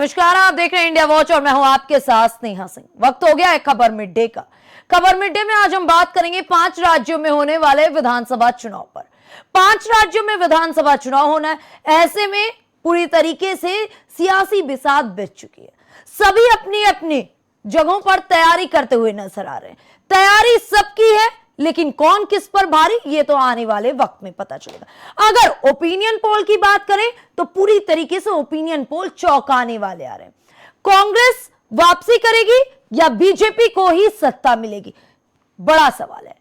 नमस्कार, आप देख रहे हैं इंडिया वॉच और मैं हूं आपके साथ स्नेहा सिंह। वक्त हो गया है खबर मिड डे का। खबर मिड डे में आज हम बात करेंगे 5 राज्यों में होने वाले विधानसभा चुनाव पर। 5 राज्यों में विधानसभा चुनाव होना है, ऐसे में पूरी तरीके से सियासी बिसात बिछ चुकी है। सभी अपनी अपनी जगहों पर तैयारी करते हुए नजर आ रहे हैं। तैयारी सबकी है, लेकिन कौन किस पर भारी, ये तो आने वाले वक्त में पता चलेगा। अगर ओपिनियन पोल की बात करें तो पूरी तरीके से ओपिनियन पोल चौंकाने वाले आ रहे हैं। कांग्रेस वापसी करेगी या बीजेपी को ही सत्ता मिलेगी, बड़ा सवाल है।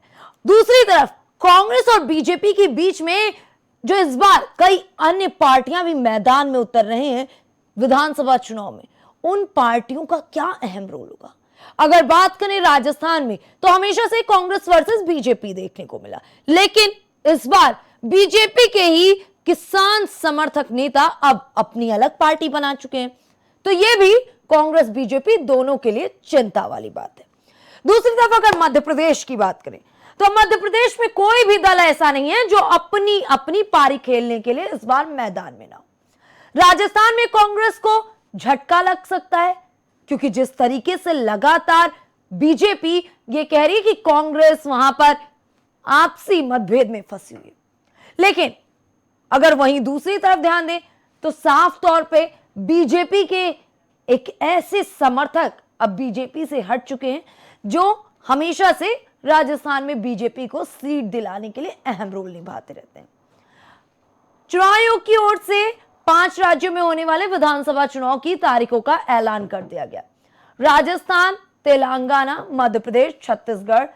दूसरी तरफ कांग्रेस और बीजेपी के बीच में जो इस बार कई अन्य पार्टियां भी मैदान में उतर रहे हैं विधानसभा चुनाव में, उन पार्टियों का क्या अहम रोल होगा। अगर बात करें राजस्थान में तो हमेशा से कांग्रेस वर्सेस बीजेपी देखने को मिला, लेकिन इस बार बीजेपी के ही किसान समर्थक नेता अब अपनी अलग पार्टी बना चुके हैं, तो यह भी कांग्रेस बीजेपी दोनों के लिए चिंता वाली बात है। दूसरी तरफ अगर मध्य प्रदेश की बात करें तो मध्य प्रदेश में कोई भी दल ऐसा नहीं है जो अपनी अपनी पारी खेलने के लिए इस बार मैदान में ना हो। राजस्थान में कांग्रेस को झटका लग सकता है, क्योंकि जिस तरीके से लगातार बीजेपी ये कह रही है कि कांग्रेस वहां पर आपसी मतभेद में फंसी हुई है, लेकिन अगर वहीं दूसरी तरफ ध्यान दें तो साफ तौर पे बीजेपी के एक ऐसे समर्थक अब बीजेपी से हट चुके हैं जो हमेशा से राजस्थान में बीजेपी को सीट दिलाने के लिए अहम रोल निभाते रहते हैं। चुनाव आयोग की ओर से 5 राज्यों में होने वाले विधानसभा चुनाव की तारीखों का ऐलान कर दिया गया। राजस्थान, तेलंगाना, मध्य प्रदेश, छत्तीसगढ़,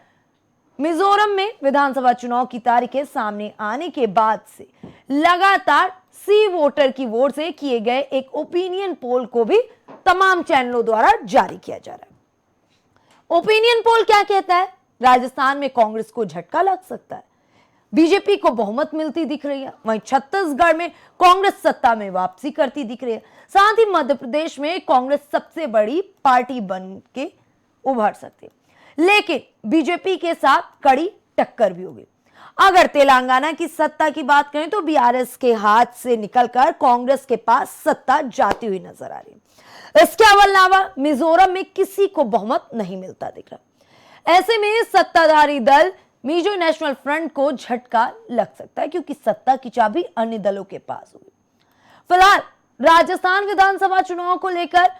मिजोरम में विधानसभा चुनाव की तारीखें सामने आने के बाद से लगातार सी वोटर की ओर से किए गए एक ओपिनियन पोल को भी तमाम चैनलों द्वारा जारी किया जा रहा है। ओपिनियन पोल क्या कहता है? राजस्थान में कांग्रेस को झटका लग सकता है, बीजेपी को बहुमत मिलती दिख रही है, वहीं छत्तीसगढ़ में कांग्रेस सत्ता में वापसी करती दिख रही है, साथ ही मध्य प्रदेश में कांग्रेस सबसे बड़ी पार्टी बन के उभर सकती है, लेकिन बीजेपी के साथ कड़ी टक्कर भी होगी। अगर तेलंगाना की सत्ता की बात करें तो बीआरएस के हाथ से निकलकर कांग्रेस के पास सत्ता जाती हुई नजर आ रही है। इसके अलावा मिजोरम में किसी को बहुमत नहीं मिलता दिख रहा। ऐसे में सत्ताधारी दल मिजो नेशनल फ्रंट को झटका लग सकता है, क्योंकि सत्ता की चाबी अन्य दलों के पास होगी। फिलहाल राजस्थान विधानसभा चुनाव को लेकर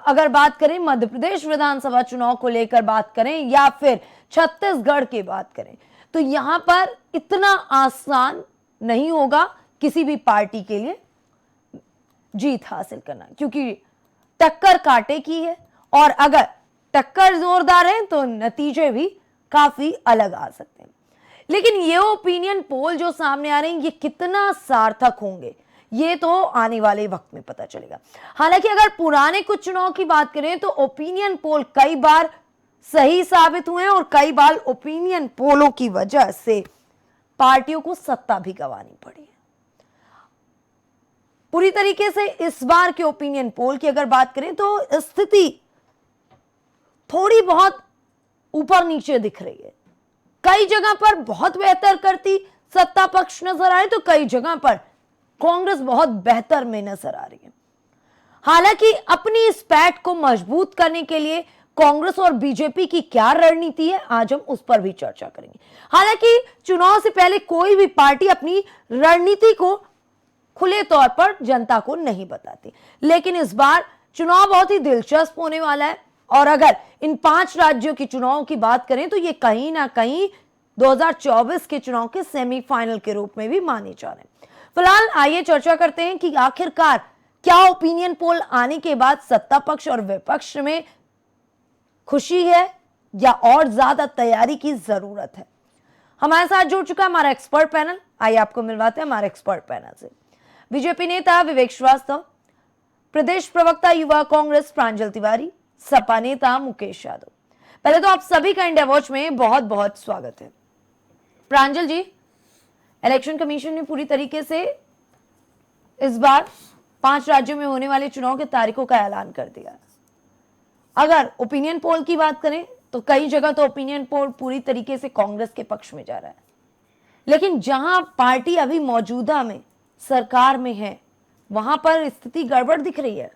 अगर बात करें, मध्य प्रदेश विधानसभा चुनाव को लेकर बात करें या फिर छत्तीसगढ़ की बात करें, तो यहां पर इतना आसान नहीं होगा किसी भी पार्टी के लिए जीत हासिल करना, क्योंकि टक्कर कांटे की है और अगर टक्कर जोरदार है तो नतीजे भी काफी अलग आ सकते हैं। लेकिन ये ओपिनियन पोल जो सामने आ रहे हैं, ये कितना सार्थक होंगे ये तो आने वाले वक्त में पता चलेगा। हालांकि अगर पुराने कुछ चुनाव की बात करें तो ओपिनियन पोल कई बार सही साबित हुए हैं और कई बार ओपिनियन पोलों की वजह से पार्टियों को सत्ता भी गंवानी पड़ी है। पूरी तरीके से इस बार के ओपिनियन पोल की अगर बात करें तो स्थिति थोड़ी बहुत ऊपर नीचे दिख रही है। कई जगह पर बहुत बेहतर करती सत्ता पक्ष नजर आ रही, तो कई जगह पर कांग्रेस बहुत बेहतर में नजर आ रही है। हालांकि अपनी इस पैठ को मजबूत करने के लिए कांग्रेस और बीजेपी की क्या रणनीति है, आज हम उस पर भी चर्चा करेंगे। हालांकि चुनाव से पहले कोई भी पार्टी अपनी रणनीति को खुले तौर पर जनता को नहीं बताती, लेकिन इस बार चुनाव बहुत ही दिलचस्प होने वाला है और अगर इन 5 राज्यों की चुनाव की बात करें तो ये कहीं ना कहीं 2024 के चुनाव के सेमीफाइनल के रूप में भी माने जा रहे हैं। फिलहाल आइए चर्चा करते हैं कि आखिरकार क्या ओपिनियन पोल आने के बाद सत्ता पक्ष और विपक्ष में खुशी है या और ज्यादा तैयारी की जरूरत है। हमारे साथ जुड़ चुका हमारा एक्सपर्ट पैनल, आइए आपको मिलवाते हैं हमारे एक्सपर्ट पैनल से। बीजेपी नेता विवेक श्रीवास्तव, प्रदेश प्रवक्ता युवा कांग्रेस प्रांजल तिवारी, सपा नेता मुकेश यादव। पहले तो आप सभी का इंडिया वॉच में बहुत बहुत स्वागत है। प्रांजल जी, इलेक्शन कमीशन ने पूरी तरीके से इस बार 5 राज्यों में होने वाले चुनाव के तारीखों का ऐलान कर दिया। अगर ओपिनियन पोल की बात करें तो कई जगह तो ओपिनियन पोल पूरी तरीके से कांग्रेस के पक्ष में जा रहा है, लेकिन जहां पार्टी अभी मौजूदा में सरकार में है वहां पर स्थिति गड़बड़ दिख रही है।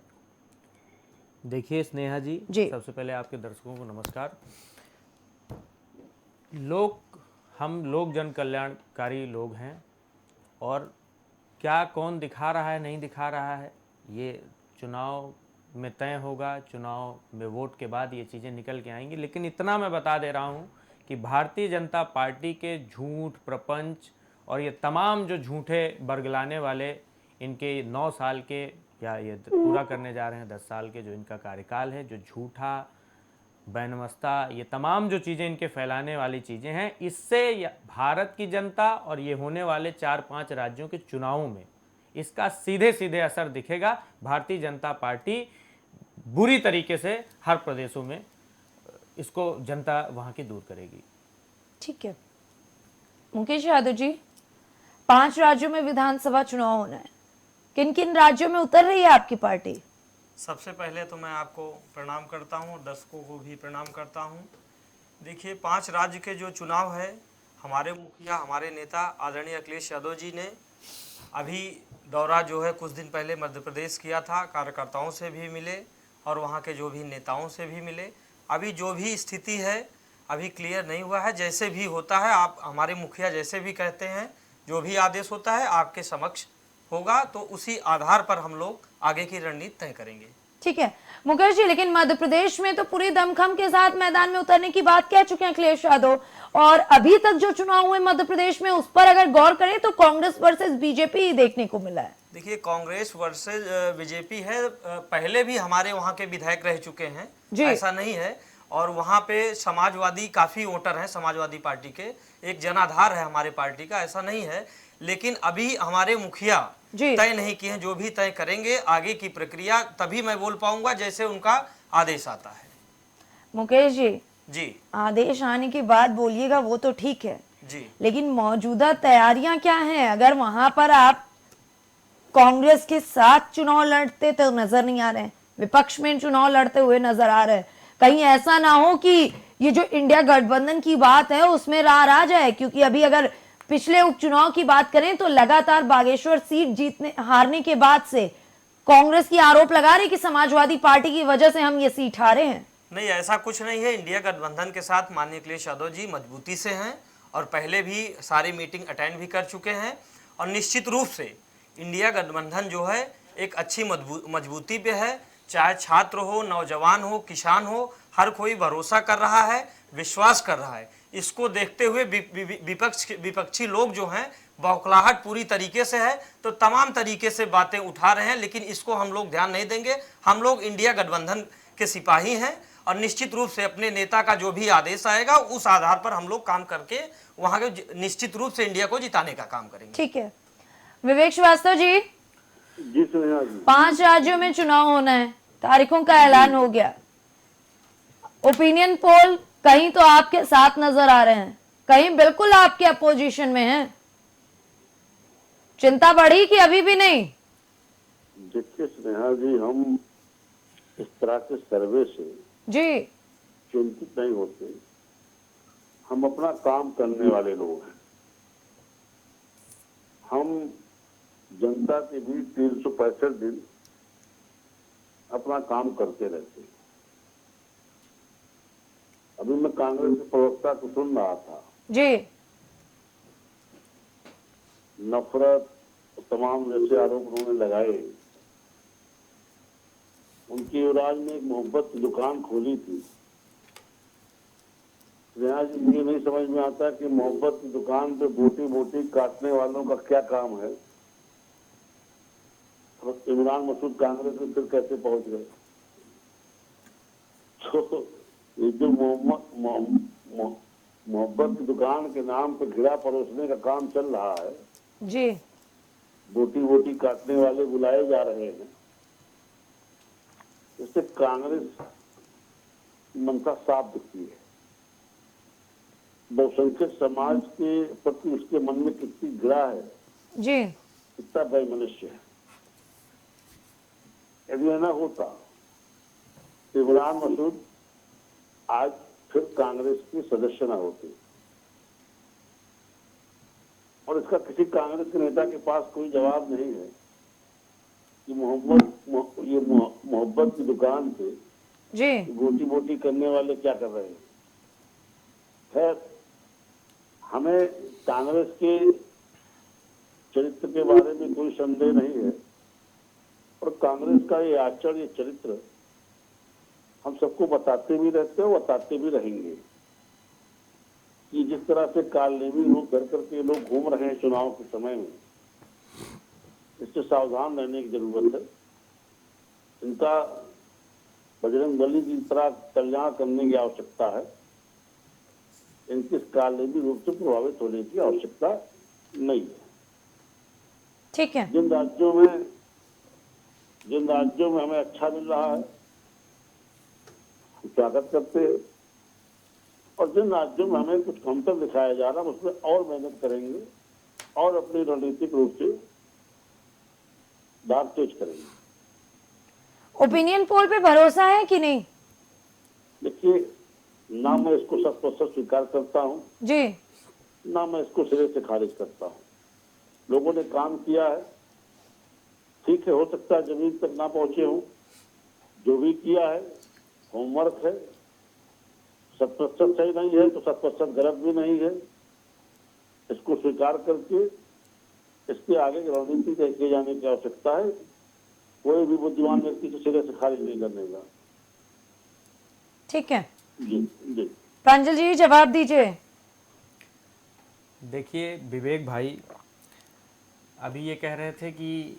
देखिए स्नेहा जी, सबसे पहले आपके दर्शकों को नमस्कार। हम लोग जन कल्याणकारी लोग हैं, और क्या कौन दिखा रहा है नहीं दिखा रहा है ये चुनाव में तय होगा। चुनाव में वोट के बाद ये चीज़ें निकल के आएंगी, लेकिन इतना मैं बता दे रहा हूँ कि भारतीय जनता पार्टी के झूठ प्रपंच और ये तमाम जो झूठे बरगलाने वाले इनके 9 साल के, या ये पूरा करने जा रहे हैं 10 साल के जो इनका कार्यकाल है, जो झूठा बैनमस्ता ये तमाम जो चीज़ें इनके फैलाने वाली चीज़ें हैं, इससे भारत की जनता और ये होने वाले 4-5 राज्यों के चुनावों में इसका सीधे सीधे असर दिखेगा। भारतीय जनता पार्टी बुरी तरीके से हर प्रदेशों में इसको जनता वहां की दूर करेगी। ठीक है मुकेश यादव जी, 5 राज्यों में विधानसभा चुनाव होना है, किन किन राज्यों में उतर रही है आपकी पार्टी? सबसे पहले तो मैं आपको प्रणाम करता हूं और दर्शकों को भी प्रणाम करता हूं। देखिए 5 राज्य के जो चुनाव है, हमारे मुखिया हमारे नेता आदरणीय अखिलेश यादव जी ने अभी दौरा जो है कुछ दिन पहले मध्य प्रदेश किया था, कार्यकर्ताओं से भी मिले और वहां के जो भी नेताओं से भी मिले। अभी जो भी स्थिति है अभी क्लियर नहीं हुआ है, जैसे भी होता है आप हमारे मुखिया जैसे भी कहते हैं, जो भी आदेश होता है आपके समक्ष होगा, तो उसी आधार पर हम लोग आगे की रणनीति तय करेंगे। ठीक है मुकेश जी, लेकिन मध्य प्रदेश में तो पूरी दमखम के साथ मैदान में उतरने की बात कह चुके हैं अखिलेश यादव, और अभी तक जो चुनाव हुए मध्य प्रदेश में उस पर अगर गौर करें तो कांग्रेस वर्सेस बीजेपी ही देखने को मिला है। देखिए कांग्रेस वर्सेस बीजेपी है, पहले भी हमारे वहाँ के विधायक रह चुके हैं, ऐसा नहीं है, और वहाँ पे समाजवादी काफी वोटर हैं, समाजवादी पार्टी के एक जनाधार है हमारे पार्टी का, ऐसा नहीं है। लेकिन अभी हमारे मुखिया तय नहीं किए हैं, जो भी तय करेंगे आगे की प्रक्रिया तभी मैं बोल पाऊंगा जैसे उनका आदेश आता है। मुकेश जी आदेश आने की बात बोलिएगा वो तो ठीक है जी, लेकिन मौजूदा तैयारियां क्या हैं? अगर वहां पर आप कांग्रेस के साथ चुनाव लड़ते तो नजर नहीं आ रहे हैं, विपक्ष में चुनाव लड़ते हुए नजर आ रहे हैं, कहीं ऐसा ना हो कि ये जो इंडिया गठबंधन की बात है उसमें रार आ जाए, क्योंकि अभी अगर पिछले उपचुनाव की बात करें तो लगातार बागेश्वर सीट हारने के बाद से कांग्रेस की आरोप लगा रही कि समाजवादी पार्टी की वजह से हम ये सीट हारे हैं। नहीं, ऐसा कुछ नहीं है। इंडिया गठबंधन के साथ माननीय अखिलेश यादव जी मजबूती से हैं और पहले भी सारी मीटिंग अटेंड भी कर चुके हैं, और निश्चित रूप से इंडिया गठबंधन जो है एक अच्छी मजबूती पे है। चाहे छात्र हो, नौजवान हो, किसान हो, हर कोई भरोसा कर रहा है, विश्वास कर रहा है। इसको देखते हुए विपक्षी लोग जो हैं बौखलाहट पूरी तरीके से है, तो तमाम तरीके से बातें उठा रहे हैं, लेकिन इसको हम लोग ध्यान नहीं देंगे। हम लोग इंडिया गठबंधन के सिपाही हैं और निश्चित रूप से अपने नेता का जो भी आदेश आएगा उस आधार पर हम लोग काम करके वहां के निश्चित रूप से इंडिया को जिताने का काम करेंगे। ठीक है विवेक श्रीवास्तव जी, 5 राज्यों में चुनाव होना है, तारीखों का ऐलान हो गया, ओपिनियन पोल कहीं तो आपके साथ नजर आ रहे हैं, कहीं बिल्कुल आपके अपोजिशन में हैं, चिंता बढ़ी कि अभी भी नहीं? देखिए स्नेहा जी, हम इस तरह के सर्वे से जी चिंतित नहीं होते। हम अपना काम करने वाले लोग हैं। हम जनता के बीच 365 दिन अपना काम करते रहते हैं। अभी मैं कांग्रेस के प्रवक्ता को सुन रहा था जी, नफरत तमाम जैसे आरोप उन्होंने लगाए। उनकी युवराज ने एक मोहब्बत की दुकान खोली थी। मुझे नहीं समझ में आता कि मोहब्बत की दुकान पे बोटी बोटी काटने वालों का क्या काम है। तो इमरान मसूद कांग्रेस में फिर कैसे पहुंच गए? तो ये जो मोहब्बत की दुकान के नाम पे घिरा परोसने का काम चल रहा है जी, बोटी बोटी काटने वाले बुलाए जा रहे हैं। इससे कांग्रेस मनसा साफ दिखती है। बहुसंख्यक समाज के प्रति उसके मन में कितनी घृणा है जी, कितना वैमनस्य है। यदि न होता तो इमरान मसूद आज फिर कांग्रेस की सदस्य न होते, और इसका किसी कांग्रेस के नेता के पास कोई जवाब नहीं है। कि मोहब्बत की दुकान पे जी गोटी बोटी करने वाले क्या कर रहे हैं। खैर, हमें कांग्रेस के चरित्र के बारे में कोई संदेह नहीं है और कांग्रेस का ये आचरण, ये चरित्र हम सबको बताते भी रहते हैं, बताते भी रहेंगे कि जिस तरह से कालनेमी रूप धर करके लोग घूम रहे हैं चुनाव के समय में, इससे सावधान रहने की जरूरत है। इनका बजरंगबली की तरह कल्याण करने की आवश्यकता है, इनके इस कालनेमी रूप से प्रभावित होने की आवश्यकता नहीं है। ठीक है। जिन राज्यों में हमें अच्छा मिल रहा है स्वागत करते हैं और जिन राज्यों में हमें कुछ कमतर दिखाया जा रहा है उसमें और मेहनत करेंगे और अपनी रणनीतिक रूप से दाव तेज करेंगे। ओपिनियन पोल पे भरोसा है कि नहीं? देखिए, ना मैं इसको 100% स्वीकार करता हूँ, जी ना मैं इसको सिरे से खारिज करता हूँ। लोगों ने काम किया है, ठीक है, हो सकता है जमीन तक ना पहुंचे हों, जो भी किया है होमवर्क है, 100% सही नहीं है तो 100% गलत भी नहीं है। इसको स्वीकार करके इसके आगे की रणनीति तय किए जाने की आवश्यकता है। कोई भी बुद्धिमान व्यक्ति को सिरे से खारिज नहीं करने का। ठीक है। जी जी प्रांजल जी जवाब दीजिए। देखिए विवेक भाई अभी ये कह रहे थे कि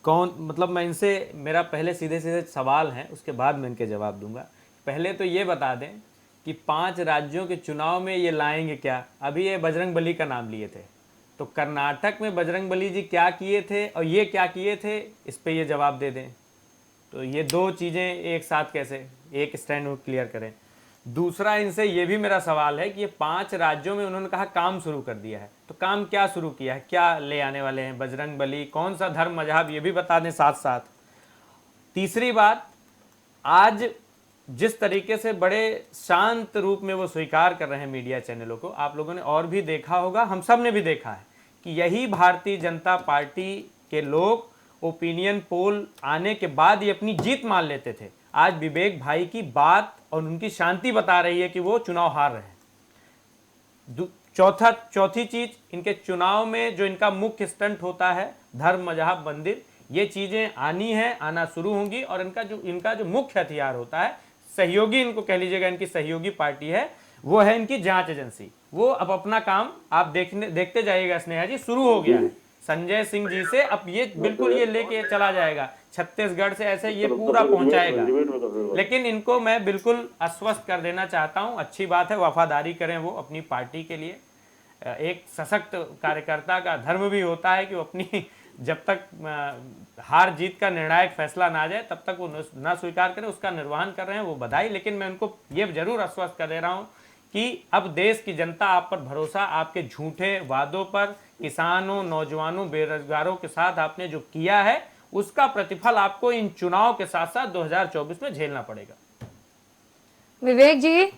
कौन, मतलब मैं इनसे, मेरा पहले सीधे सीधे सवाल है उसके बाद मैं इनके जवाब दूंगा। पहले तो ये बता दें कि 5 राज्यों के चुनाव में ये लाएंगे क्या। अभी ये बजरंगबली का नाम लिए थे, तो कर्नाटक में बजरंगबली जी क्या किए थे और ये क्या किए थे, इस पे ये जवाब दे दें। तो ये दो चीज़ें एक साथ कैसे, एक स्टैंड में क्लियर करें। दूसरा, इनसे ये भी मेरा सवाल है कि ये 5 राज्यों में उन्होंने कहा काम शुरू कर दिया है, तो काम क्या शुरू किया है, क्या ले आने वाले हैं, बजरंगबली, कौन सा धर्म मजहब, ये भी बता दें साथ साथ। तीसरी बात, आज जिस तरीके से बड़े शांत रूप में वो स्वीकार कर रहे हैं मीडिया चैनलों को, आप लोगों ने और भी देखा होगा, हम सब ने भी देखा है कि यही भारतीय जनता पार्टी के लोग ओपिनियन पोल आने के बाद ही अपनी जीत मान लेते थे। आज विवेक भाई की बात और उनकी शांति बता रही है कि वो चुनाव हार रहे हैं। चौथी चीज, इनके चुनाव में जो इनका मुख्य स्टंट होता है धर्म मजहब मंदिर, ये चीजें आनी है, आना शुरू होंगी और इनका जो मुख्य हथियार होता है, सहयोगी इनको कह लीजिएगा, इनकी सहयोगी पार्टी है, वो है इनकी जांच एजेंसी। वो अब अपना काम आप देखते जाइएगा स्नेहा जी, शुरू हो गया है संजय सिंह जी से। अब ये बिल्कुल ये लेके चला जाएगा छत्तीसगढ़ से, ऐसे ये पूरा पहुंचाएगा। लेकिन इनको मैं बिल्कुल आश्वस्त कर देना चाहता हूं, अच्छी बात है, वफादारी करें वो अपनी पार्टी के लिए। एक सशक्त कार्यकर्ता का धर्म भी होता है कि वो अपनी, जब तक हार जीत का निर्णायक फैसला ना आ जाए तब तक वो ना स्वीकार करें, उसका निर्वहन कर रहे हैं, वो बधाई। लेकिन मैं उनको ये जरूर आश्वस्त कर दे रहा हूं कि अब देश की जनता आप पर भरोसा, आपके झूठे वादों पर, किसानों, नौजवानों, बेरोजगारों के साथ आपने जो किया है उसका प्रतिफल आपको इन चुनाव के साथ साथ 2024 में झेलना पड़ेगा। विवेक जी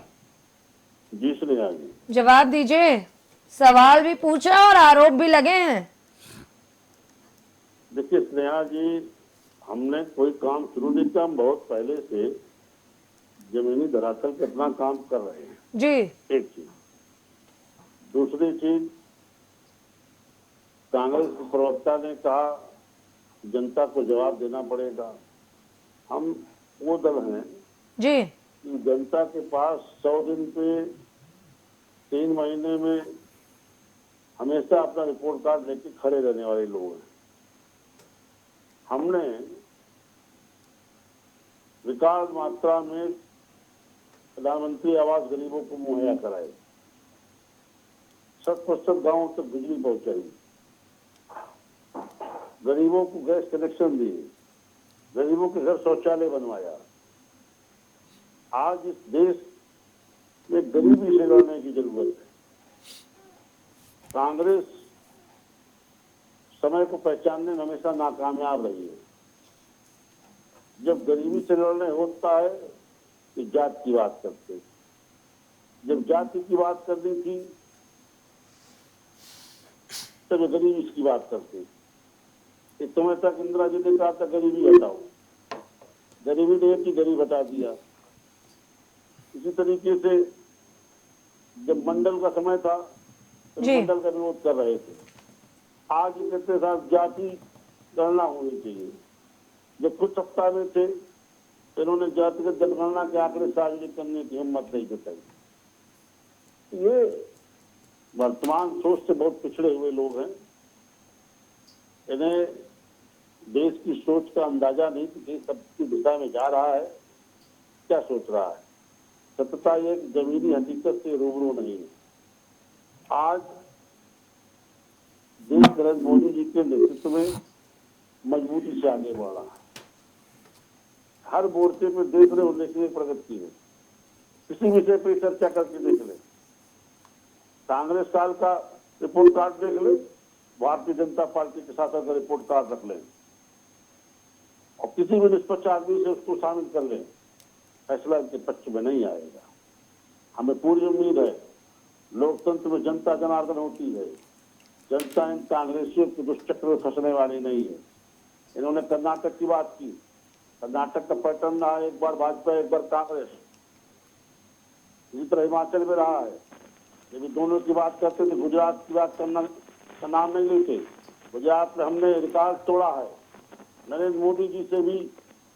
जी स्नेहा जी, जवाब दीजिए। सवाल भी पूछा और आरोप भी लगे हैं। देखिए स्नेहा जी, हमने कोई काम शुरू नहीं किया, हम बहुत पहले से जमीनी धरातल पे अपना काम कर रहे हैं। जी एक चीज। दूसरी चीज, कांग्रेस के प्रवक्ता ने कहा जनता को जवाब देना पड़ेगा। हम वो दल हैं जी कि जनता के पास 100 दिन पे 3 महीने में हमेशा अपना रिपोर्ट कार्ड लेके खड़े रहने वाले लोग हैं। हमने रिकॉर्ड मात्रा में प्रधानमंत्री आवास गरीबों को मुहैया कराए, 100% गांवों तक बिजली पहुंचाई, गरीबों को गैस कनेक्शन दिए, गरीबों के घर शौचालय बनवाया। आज इस देश में गरीबी से लड़ने की जरूरत है। कांग्रेस समय को पहचानने में हमेशा नाकामयाब रही है। जब गरीबी से लड़ने होता है कि जात की बात करते, जब जाति की बात करनी थी तब गरीबी की बात करते। एक समय तक इंदिरा जी ने कहा था गरीबी हटाओ, गरीबी ने एक ही गरीब हटा दिया। इसी तरीके से जब मंडल का समय था तो जी। मंडल का विरोध कर रहे थे। आज ये कहते साथ जाति गणना होनी चाहिए। जब कुछ सत्ता में थे तो इन्होंने जातिगत जनगणना के आंकड़े सार्वजनिक करने की हिम्मत नहीं जताई। ये वर्तमान सोच से बहुत पिछड़े हुए लोग हैं। इन्हें देश की सोच का अंदाजा नहीं कि देश सब की दिशा में जा रहा है, क्या सोच रहा है। सत्यता ये जमीनी हकीकत से रूबरू नहीं है। आज देश नरेंद्र मोदी जी के नेतृत्व में मजबूती से आगे बढ़ रहा है। हर मोर्चे पे देख रहे होने की प्रगति है। किसी विषय पे चर्चा करके देख ले, कांग्रेस काल का रिपोर्ट कार्ड देख ले, भारतीय जनता पार्टी के साथ अगर रिपोर्ट कार्ड रख लें और किसी भी निष्पक्ष आदमी से उसको शामिल कर लें, फैसला इनके पक्ष में नहीं आएगा। हमें पूरी उम्मीद है लोकतंत्र में जनता जनार्दन होती है। जनता इन कांग्रेसियों के दुष्चक्र में फंसने वाली नहीं है। इन्होंने कर्नाटक की बात की, कर्नाटक का पैटर्न रहा, एक बार भाजपा एक बार कांग्रेस। इसी तरह हिमाचल में रहा है। जब दोनों की बात करते थे गुजरात की बात करना का नाम नहीं लेते। गुजरात में हमने रिकॉर्ड तोड़ा है। नरेंद्र मोदी जी से भी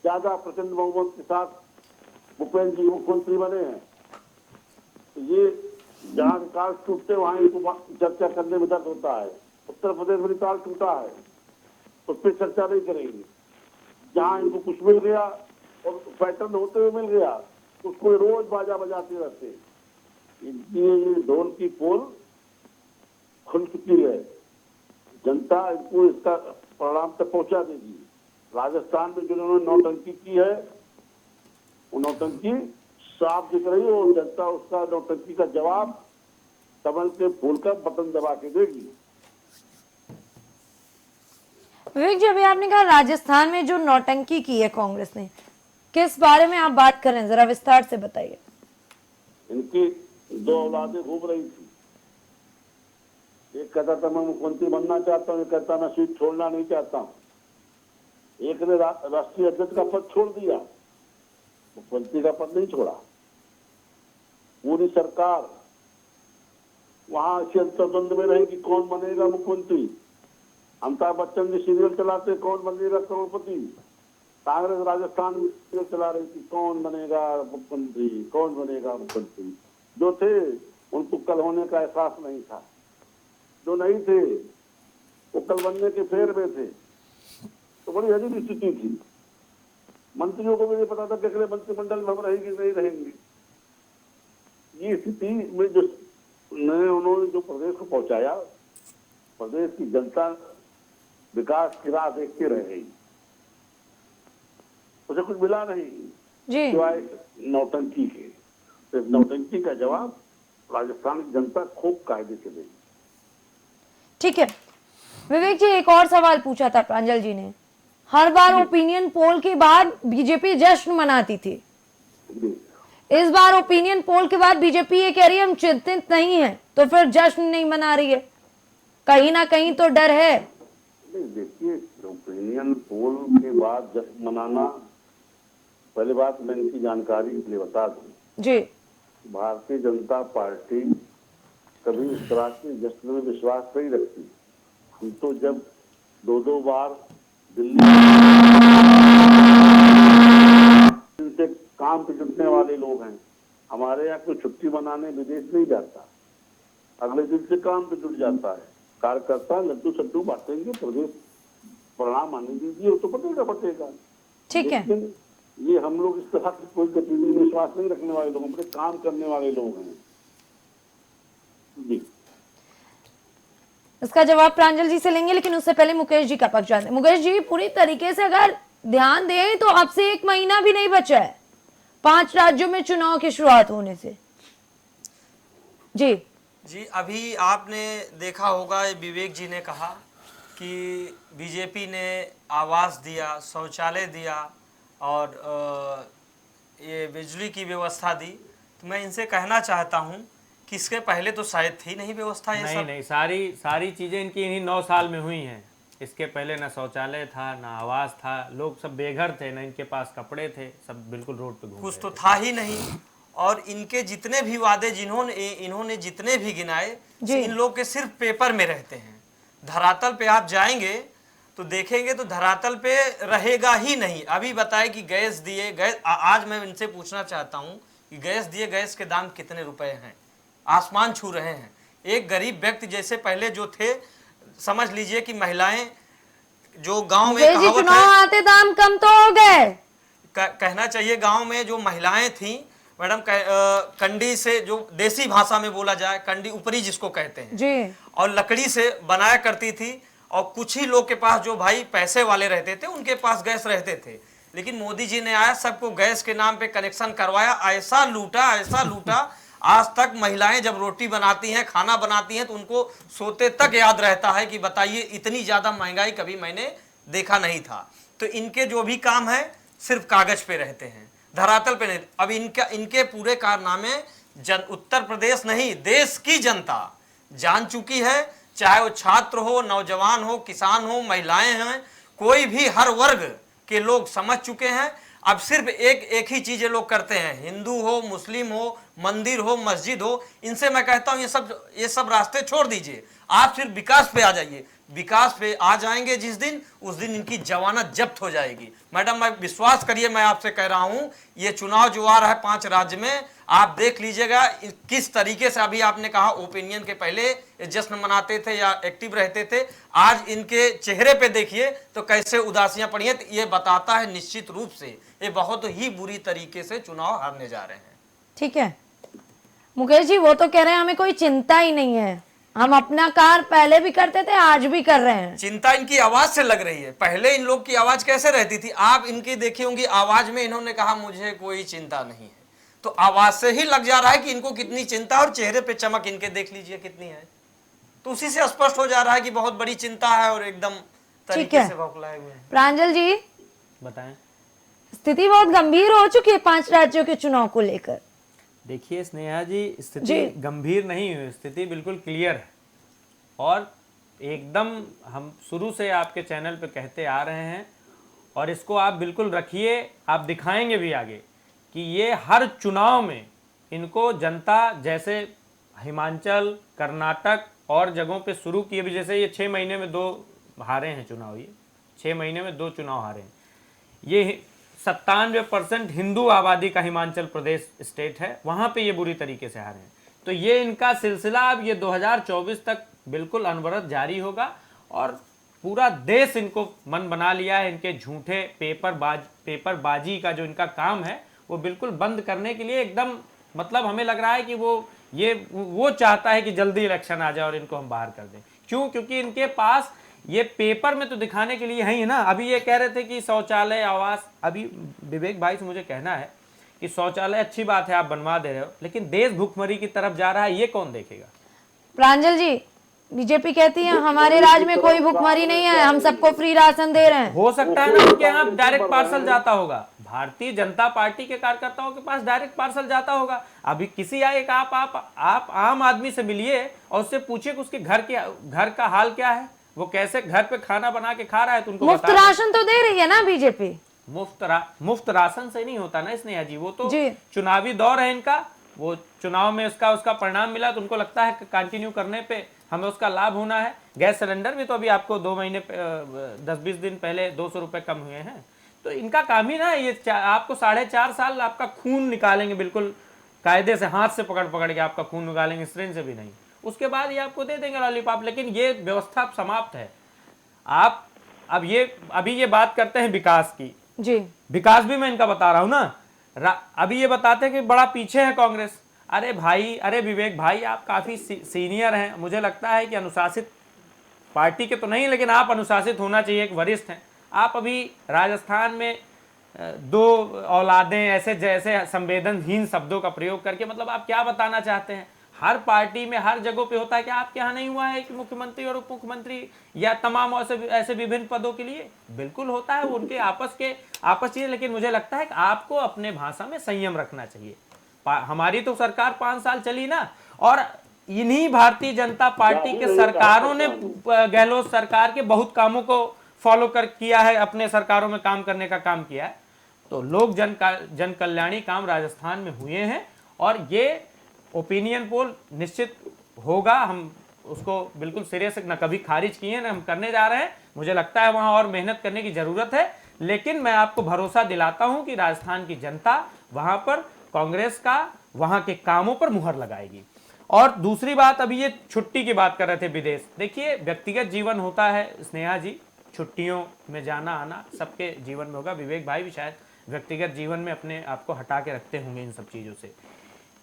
ज्यादा प्रचंड बहुमत के साथ भूपेंद्र जी मुख्यमंत्री बने हैं। तो ये जहाँ रिकॉर्ड टूटते वहाँ इनको चर्चा करने में दर्द होता है। उत्तर प्रदेश में रिकॉर्ड टूटा है, उस पर चर्चा नहीं करेंगे। जहाँ इनको कुछ मिल गया और पैटर्न होते हुए मिल गया, उसको रोज बाजा बजाते रहते। ये ढोल की पोल खुल चुकी है। जनता इनको इसका परिणाम तक पहुंचा देगी। राजस्थान में जिन्होंने नौटंकी की है, वो नौटंकी साफ दिख रही है और जनता उसका नौटंकी का जवाब कमल के फूल का बटन दबा के देगी। विवेक जी, अभी आपने कहा राजस्थान में जो नौटंकी की है कांग्रेस ने, किस बारे में आप बात कर रहे हैं, जरा विस्तार से बताइए। इनकी दो औलादें घूम रही थी। एक कहता था मैं मुख्यमंत्री बनना चाहता हूँ, एक कहता मैं सीट छोड़ना नहीं चाहता हूँ। एक ने राष्ट्रीय अध्यक्ष का पद छोड़ दिया, मुख्यमंत्री का पद नहीं छोड़ा। पूरी सरकार वहां इसी अंतर्द्वंद में रहेगी कौन बनेगा मुख्यमंत्री। अमिताभ बच्चन जी सीरियल चलाते कौन बनेगा करोड़पति। कांग्रेस राजस्थान में सीरियल चला रही थी कौन बनेगा मुख्यमंत्री, कौन बनेगा मुख्यमंत्री। जो थे उनको कल होने का एहसास नहीं था, जो नहीं थे वो कल बनने के फेर में थे। तो बड़ी अजीब स्थिति थी। मंत्रियों को भी नहीं पता था कि अगले मंत्रिमंडल में हम रहेंगे नहीं रहेंगे। ये स्थिति में जो उन्होंने जो प्रदेश को पहुंचाया, प्रदेश की जनता विकास की राह देखते रह गई। उसे कुछ मिला नहीं जी। सिवाय नौटंकी के। तो इस नौटंकी का जवाब राजस्थान की जनता खूब कायदे से देगी। ठीक है विवेक जी, एक और सवाल पूछा था प्रांजल जी ने। हर बार ओपिनियन पोल के बाद बीजेपी जश्न मनाती थी। इस बार ओपिनियन पोल के बाद बीजेपी ये कह रही है हम चिंतित नहीं है, तो फिर जश्न नहीं मना रही है। कहीं ना कहीं तो डर है। नहीं, देखिए ओपिनियन पोल के बाद जश्न मनाना, पहली बात मैं इनकी जानकारी के लिए बता दूं, जी। भारतीय जनता पार्टी कभी इस तरह के जश्न में विश्वास नहीं रखती। हम तो जब दो बार दिल्ली से काम पे जुटने वाले लोग हैं। हमारे यहाँ कोई छुट्टी मनाने विदेश नहीं जाता, अगले दिन से काम पे जुट जाता है। कार्यकर्ता लड्डू सड्डू बांटेंगे, प्रदेश परिणाम आने दीजिए, वो तो बटेगा। ठीक है, लेकिन ये हम लोग इस तरह की कोई गतिविधि में विश्वास नहीं रखने वाले लोग, अपने काम करने वाले लोग हैं जी। इसका जवाब प्रांजल जी से लेंगे, लेकिन उससे पहले मुकेश जी का पक्ष जानते हैं। मुकेश जी, पूरी तरीके से अगर ध्यान दें तो अब से 1 महीना भी नहीं बचा है 5 राज्यों में चुनाव की शुरुआत होने से। जी, अभी आपने देखा होगा विवेक जी ने कहा कि बीजेपी ने आवास दिया, शौचालय दिया और ये बिजली की व्यवस्था दी। तो मैं इनसे कहना चाहता हूं किसके पहले तो शायद थी नहीं व्यवस्था ये नहीं सब। नहीं, सारी चीजें इनकी इन्हीं 9 साल में हुई हैं। इसके पहले ना शौचालय था, ना आवास था, लोग सब बेघर थे, ना इनके पास कपड़े थे, सब बिल्कुल रोड पे घूम कुछ रहे तो थे। था ही नहीं। और इनके जितने भी वादे इन्होंने जितने भी गिनाए, जी। इन लोग के सिर्फ पेपर में रहते हैं। धरातल पे आप जाएंगे तो देखेंगे तो धरातल पे रहेगा ही नहीं। अभी बताए कि गैस दिए, आज मैं इनसे पूछना चाहता हूं कि गैस दिए, गैस के दाम कितने रुपए हैं? आसमान छू रहे हैं। एक गरीब व्यक्ति जैसे पहले जो थे, समझ लीजिए कि महिलाएं जो गांव में मुकेश जी, कहावत चुनाव है, आते दाम कम तो हो गए। कहना चाहिए गांव में जो महिलाएं थीं मैडम, कंडी से, जो देसी भाषा में बोला जाए, कंडी ऊपरी जिसको कहते हैं जी। और लकड़ी से बनाया करती थी। और कुछ ही लोग के पास जो भाई पैसे वाले रहते थे उनके पास गैस रहते थे। लेकिन मोदी जी ने आया, सबको गैस के नाम पे कनेक्शन करवाया, ऐसा लूटा। आज तक महिलाएं जब रोटी बनाती हैं, खाना बनाती हैं, तो उनको सोते तक याद रहता है कि बताइए इतनी ज्यादा महंगाई कभी मैंने देखा नहीं था। तो इनके जो भी काम है सिर्फ कागज पे रहते हैं, धरातल पे नहीं। अब इनके पूरे कारनामे उत्तर प्रदेश नहीं, देश की जनता जान चुकी है। चाहे वो छात्र हो, नौजवान हो, किसान हो, महिलाएं हैं, कोई भी हर वर्ग के लोग समझ चुके हैं। अब सिर्फ एक ही चीज ये लोग करते हैं, हिंदू हो, मुस्लिम हो, मंदिर हो, मस्जिद हो, इनसे मैं कहता हूं ये सब रास्ते छोड़ दीजिए। आप सिर्फ विकास पे आ जाइए। विकास पे आ जाएंगे जिस दिन, उस दिन इनकी जमानत जब्त हो जाएगी। मैडम, मैं विश्वास करिए, मैं आपसे कह रहा हूं, ये चुनाव जो आ रहा है 5 राज्य में, आप देख लीजिएगा किस तरीके से। अभी आपने कहा ओपिनियन के पहले ये जश्न मनाते थे या एक्टिव रहते थे, आज इनके चेहरे पे देखिए तो कैसे उदासियां पड़ी हैं। ये बताता है निश्चित रूप से ये बहुत ही बुरी तरीके से चुनाव हारने जा रहे हैं। ठीक है मुकेश जी, वो तो कह रहे हैं हमें कोई चिंता ही नहीं है, हम अपना कार्य पहले भी करते थे, आज भी कर रहे हैं। चिंता इनकी आवाज से लग रही है। पहले इन लोग की आवाज कैसे रहती थी, आप इनकी देखी होंगी आवाज में, इन्होंने कहा मुझे कोई चिंता नहीं है। तो आवाज से ही लग जा रहा है कि इनको कितनी चिंता, और चेहरे पे चमक इनके देख लीजिए कितनी है। तो उसी से स्पष्ट हो जा रहा है कि बहुत बड़ी चिंता है और एकदम तरीके से बौखलाए हुए हैं। प्रांजल जी बताएं। स्थिति बहुत गंभीर हो चुकी है 5 राज्यों के चुनाव को लेकर। देखिए स्नेहा जी, स्थिति गंभीर नहीं हुई, स्थिति बिल्कुल क्लियर है। और एकदम हम शुरू से आपके चैनल पे कहते आ रहे हैं, और इसको आप बिल्कुल रखिए, आप दिखाएंगे भी आगे कि ये हर चुनाव में इनको जनता, जैसे हिमाचल, कर्नाटक और जगहों पे शुरू किए भी, जैसे ये 6 महीने में 2 हारे हैं चुनाव, ये 6 महीने में 2 चुनाव हारे हैं। ये 97% हिंदू आबादी का हिमाचल प्रदेश स्टेट है, वहाँ पे ये बुरी तरीके से हारे हैं। तो ये इनका सिलसिला अब ये 2024 तक बिल्कुल अनवरत जारी होगा, और पूरा देश इनको मन बना लिया है। इनके झूठे पेपरबाजी का जो इनका काम है वो बिल्कुल बंद करने के लिए एकदम, मतलब हमें लग रहा है कि वो चाहता है कि जल्दी इलेक्शन आ जाए और इनको हम बाहर कर दें। क्यों? क्योंकि इनके पास ये पेपर में तो दिखाने के लिए है ही ना। अभी ये कह रहे थे कि शौचालय, आवास, अभी विवेक भाई से मुझे कहना है कि शौचालय अच्छी बात है आप बनवा दे रहे हो, लेकिन देश भूखमरी की तरफ जा रहा है, ये कौन देखेगा? प्रांजल जी, बीजेपी कहती है हमारे राज्य में कोई भुखमरी नहीं है, हम सबको फ्री राशन दे रहे हैं। हो सकता है ना उनके यहाँ डायरेक्ट पार्सल जाता होगा, भारतीय जनता पार्टी के कार्यकर्ताओं के पास डायरेक्ट पार्सल जाता होगा। अभी किसी एक आप आम आदमी से मिलिए और उससे पूछिए कि उसके घर का हाल क्या है, वो कैसे घर पे खाना बना के खा रहा है, तो उनको मुफ्त राशन तो दे रही है ना बीजेपी। मुफ्त राशन से नहीं होता ना स्नेहा जी, वो तो जी। चुनावी दौर है इनका, वो चुनाव में उसका परिणाम मिला तो उनको लगता है कंटिन्यू करने पे हमें उसका लाभ होना है। गैस सिलेंडर भी तो अभी आपको 2 महीने 10-20 दिन पहले 200 रुपए कम हुए हैं। तो इनका काम ही ना ये आपको 4.5 साल आपका खून निकालेंगे, बिल्कुल कायदे से हाथ से पकड़ के आपका खून निकालेंगे, सिरिंज से भी नहीं। उसके बाद ये आपको दे देंगे लॉलीपॉप, लेकिन ये व्यवस्था समाप्त है। आप अभी ये बात करते हैं विकास की जी, विकास भी मैं इनका बता रहा हूं ना। अभी ये बताते हैं कि बड़ा पीछे है कांग्रेस। अरे भाई, अरे विवेक भाई, आप काफी सीनियर हैं, मुझे लगता है कि अनुशासित पार्टी के तो नहीं, लेकिन आप अनुशासित होना चाहिए, एक वरिष्ठ हैं आप। अभी राजस्थान में 2 औलादें ऐसे जैसे संवेदनहीन शब्दों का प्रयोग करके, मतलब आप क्या बताना चाहते हैं? हर पार्टी में हर जगह पे होता है कि आपके यहाँ नहीं हुआ है कि मुख्यमंत्री और उप मुख्यमंत्री या तमाम ऐसे विभिन्न पदों के लिए? बिल्कुल होता है, वो उनके आपस चीजें। लेकिन मुझे लगता है कि आपको अपने भाषा में संयम रखना चाहिए। हमारी तो सरकार 5 साल चली ना, और इन्हीं भारतीय जनता पार्टी के सरकारों ने गहलोत सरकार के बहुत कामों को फॉलो कर किया है, अपने सरकारों में काम करने का काम किया है। तो लोग जन कल्याणी काम राजस्थान में हुए हैं और ये ओपिनियन पोल निश्चित होगा। हम उसको बिल्कुल सिरे से न कभी खारिज किए न हम करने जा रहे हैं। मुझे लगता है वहां और मेहनत करने की जरूरत है, लेकिन मैं आपको भरोसा दिलाता हूं कि राजस्थान की जनता वहां पर कांग्रेस का वहां के कामों पर मुहर लगाएगी। और दूसरी बात, अभी ये छुट्टी की बात कर रहे थे विदेश, देखिए व्यक्तिगत जीवन होता है स्नेहा जी, छुट्टियों में जाना आना सबके जीवन में होगा। विवेक भाई भी शायद व्यक्तिगत जीवन में अपने आप को हटा के रखते होंगे इन सब चीजों से।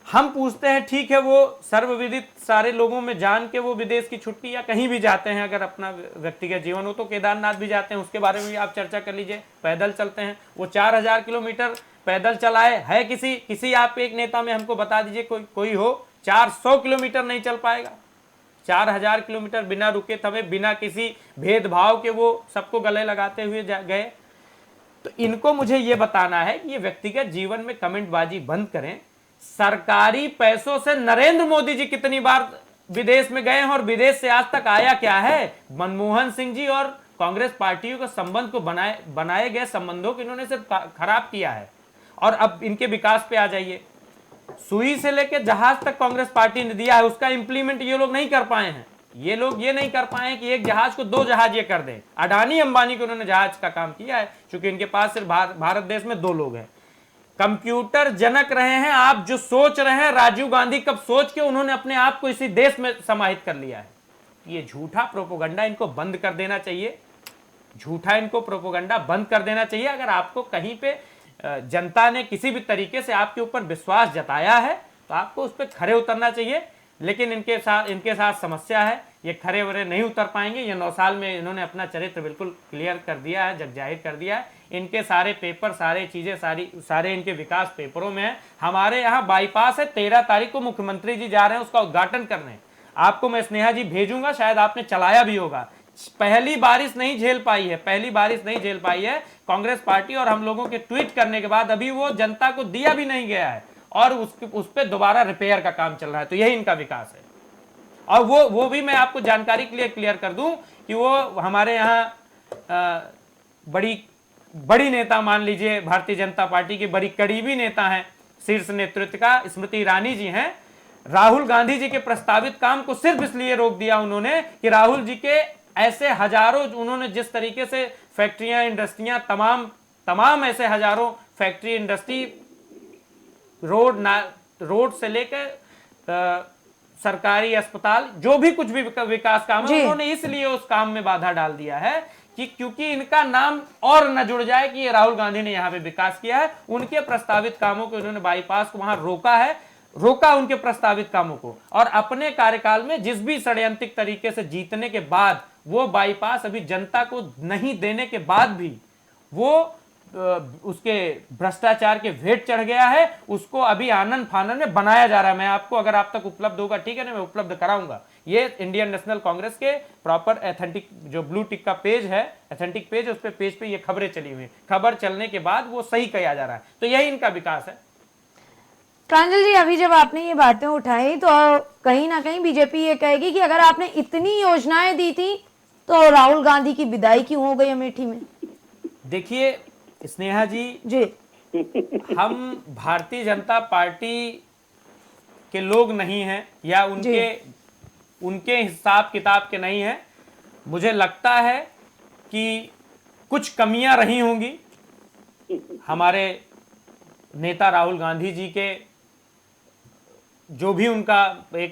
हम पूछते हैं ठीक है, वो सर्वविदित सारे लोगों में जान के वो विदेश की छुट्टी या कहीं भी जाते हैं, अगर अपना व्यक्तिगत जीवन हो तो केदारनाथ भी जाते हैं, उसके बारे में भी आप चर्चा कर लीजिए। पैदल चलते हैं, वो 4000 किलोमीटर पैदल चलाए है। किसी आप एक नेता में हमको बता दीजिए कोई हो 400 किलोमीटर नहीं चल पाएगा। 4000 किलोमीटर बिना रुके थमे, बिना किसी भेदभाव के वो सबको गले लगाते हुए गए। तो इनको मुझे ये बताना है कि ये व्यक्तिगत जीवन में कमेंटबाजी बंद करें। सरकारी पैसों से नरेंद्र मोदी जी कितनी बार विदेश में गए हैं और विदेश से आज तक आया क्या है? मनमोहन सिंह जी और कांग्रेस पार्टियों के संबंध को बनाए गए संबंधों को इन्होंने सिर्फ खराब किया है। और अब इनके विकास पे आ जाइए, सुई से लेकर जहाज तक कांग्रेस पार्टी ने दिया है, उसका इंप्लीमेंट ये लोग नहीं कर पाए हैं। ये लोग ये नहीं कर पाए हैं कि एक जहाज को 2 जहाज ये कर दें। अडानी अंबानी को उन्होंने जहाज का काम किया है, क्योंकि इनके पास सिर्फ भारत देश में 2 लोग हैं। कंप्यूटर जनक रहे हैं आप, जो सोच रहे हैं राजीव गांधी कब सोच के उन्होंने अपने आप को इसी देश में समाहित कर लिया है। ये झूठा प्रोपोगंडा इनको बंद कर देना चाहिए, झूठा इनको प्रोपोगंडा बंद कर देना चाहिए। अगर आपको कहीं पे जनता ने किसी भी तरीके से आपके ऊपर विश्वास जताया है तो आपको उस पर खरे उतरना चाहिए। लेकिन इनके साथ समस्या है, ये खरे वरे नहीं उतर पाएंगे। ये 9 साल में इन्होंने अपना चरित्र बिल्कुल क्लियर कर दिया है, जग जाहिर कर दिया है। इनके सारे पेपर, सारे चीजें, सारे इनके विकास पेपरों में है। हमारे यहाँ बाईपास है, 13 तारीख को मुख्यमंत्री जी जा रहे हैं उसका उद्घाटन करने। आपको मैं स्नेहा जी भेजूंगा, शायद आपने चलाया भी होगा। पहली बारिश नहीं झेल पाई है कांग्रेस पार्टी, और हम लोगों के ट्वीट करने के बाद अभी वो जनता को दिया भी नहीं गया है और उस पर दोबारा रिपेयर का काम चल रहा है। तो यही इनका विकास है। और वो भी मैं आपको जानकारी के लिए क्लियर कर दूं कि वो हमारे यहाँ बड़ी नेता, मान लीजिए भारतीय जनता पार्टी की बड़ी करीबी नेता हैं, शीर्ष नेतृत्व का स्मृति ईरानी जी हैं। राहुल गांधी जी के प्रस्तावित काम को सिर्फ इसलिए रोक दिया उन्होंने कि राहुल जी के ऐसे हजारों, उन्होंने जिस तरीके से फैक्ट्रियां, इंडस्ट्रियां, तमाम ऐसे हजारों फैक्ट्री, इंडस्ट्री, रोड से लेकर सरकारी अस्पताल, जो भी कुछ भी विकास काम है, उन्होंने इसलिए उस काम में बाधा डाल दिया है कि क्योंकि इनका नाम और न जुड़ जाए कि ये राहुल गांधी ने यहां पे विकास किया है। उनके प्रस्तावित कामों को इन्होंने बाईपास को वहां रोका उनके प्रस्तावित कामों को। और अपने कार्यकाल में जिस भी षड्यंत्रिक तरीके से जीतने के बाद वो बाईपास अभी जनता को नहीं देने के बाद भी वो उसके भ्रष्टाचार के भेंट चढ़ गया है, उसको अभी आनन फानन में बनाया जा रहा है। मैं आपको, अगर आप तक उपलब्ध होगा, ठीक है ना, मैं उपलब्ध कराऊंगा। ये इंडियन नेशनल कांग्रेस के प्रॉपर एथेंटिक जो ब्लू टिक का पेज है, एथेंटिक पेज, उस पे पेज पे ये खबरें चली हुई, खबर चलने के बाद वो सही किया जा रहा है। तो यही इनका विकास है। प्रांजल जी, अभी जब आपने ये बातें उठाई तो कहीं ना कहीं बीजेपी ये कहेगी कि अगर आपने इतनी योजनाएं दी थी तो राहुल गांधी की विदाई क्यों हो गई अमेठी में? देखिए स्नेहा जी, हम भारतीय जनता पार्टी के लोग नहीं हैं या उनके हिसाब किताब के नहीं हैं। मुझे लगता है कि कुछ कमियां रही होंगी हमारे नेता राहुल गांधी जी के, जो भी उनका एक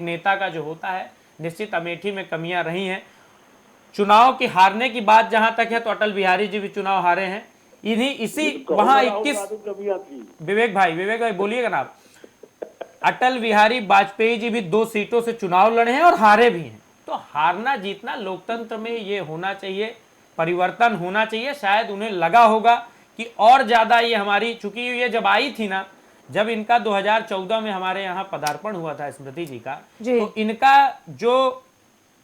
नेता का जो होता है, निश्चित अमेठी में कमियां रही हैं। चुनाव की हारने की बात जहां तक है तो अटल बिहारी जी भी चुनाव हारे हैं। वहां 21 विवेक भाई बोलिएगा ना आप। अटल बिहारी वाजपेयी जी भी 2 सीटों से चुनाव लड़े हैं और हारे भी हैं। तो हारना जीतना लोकतंत्र में ये होना चाहिए, परिवर्तन होना चाहिए। शायद उन्हें लगा होगा कि और ज्यादा ये हमारी, चूंकि ये जब आई थी ना, जब इनका 2014 में हमारे यहाँ पदार्पण हुआ था स्मृति जी का, तो इनका जो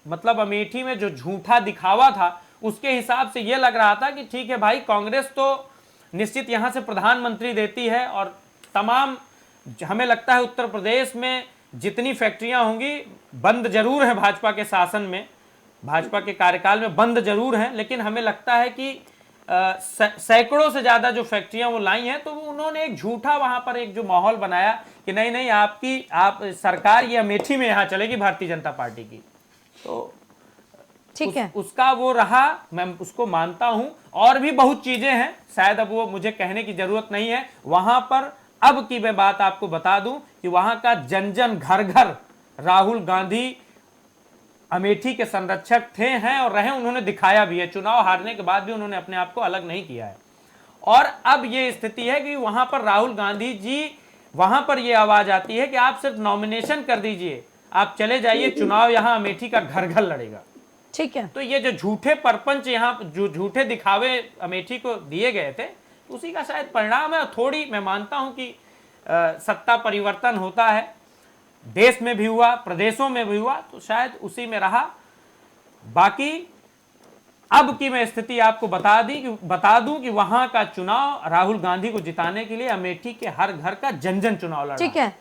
मतलब अमेठी में जो झूठा दिखावा था, उसके हिसाब से ये लग रहा था कि ठीक है भाई, कांग्रेस तो निश्चित यहां से प्रधानमंत्री देती है और तमाम हमें लगता है उत्तर प्रदेश में जितनी फैक्ट्रियां होंगी बंद जरूर है, भाजपा के शासन में, भाजपा के कार्यकाल में बंद जरूर हैं, लेकिन हमें लगता है कि सैकड़ों से ज्यादा जो फैक्ट्रियां वो लाई हैं, तो उन्होंने एक झूठा वहां पर एक जो माहौल बनाया कि नहीं नहीं आप सरकार ये अमेठी में यहां चलेगी भारतीय जनता पार्टी की, तो ठीक है, उसका वो रहा, मैं उसको मानता हूं। और भी बहुत चीजें हैं, शायद अब वो मुझे कहने की जरूरत नहीं है। वहां पर अब की मैं बात आपको बता दूं कि वहां का जन जन घर घर राहुल गांधी अमेठी के संरक्षक थे, हैं और रहे, उन्होंने दिखाया भी है। चुनाव हारने के बाद भी उन्होंने अपने आप को अलग नहीं किया है। और अब ये स्थिति है कि वहां पर राहुल गांधी जी, वहां पर ये आवाज आती है कि आप सिर्फ नॉमिनेशन कर दीजिए, आप चले जाइए, चुनाव यहां अमेठी का घर घर लड़ेगा। ठीक है, तो ये जो झूठे परपंच यहाँ जो झूठे दिखावे अमेठी को दिए गए थे, उसी का शायद परिणाम है। थोड़ी मैं मानता हूं कि सत्ता परिवर्तन होता है, देश में भी हुआ, प्रदेशों में भी हुआ, तो शायद उसी में रहा। बाकी अब की मैं स्थिति आपको बता दूं कि वहां का चुनाव राहुल गांधी को जिताने के लिए अमेठी के हर घर का जन जन चुनाव लड़ा। ठीक है,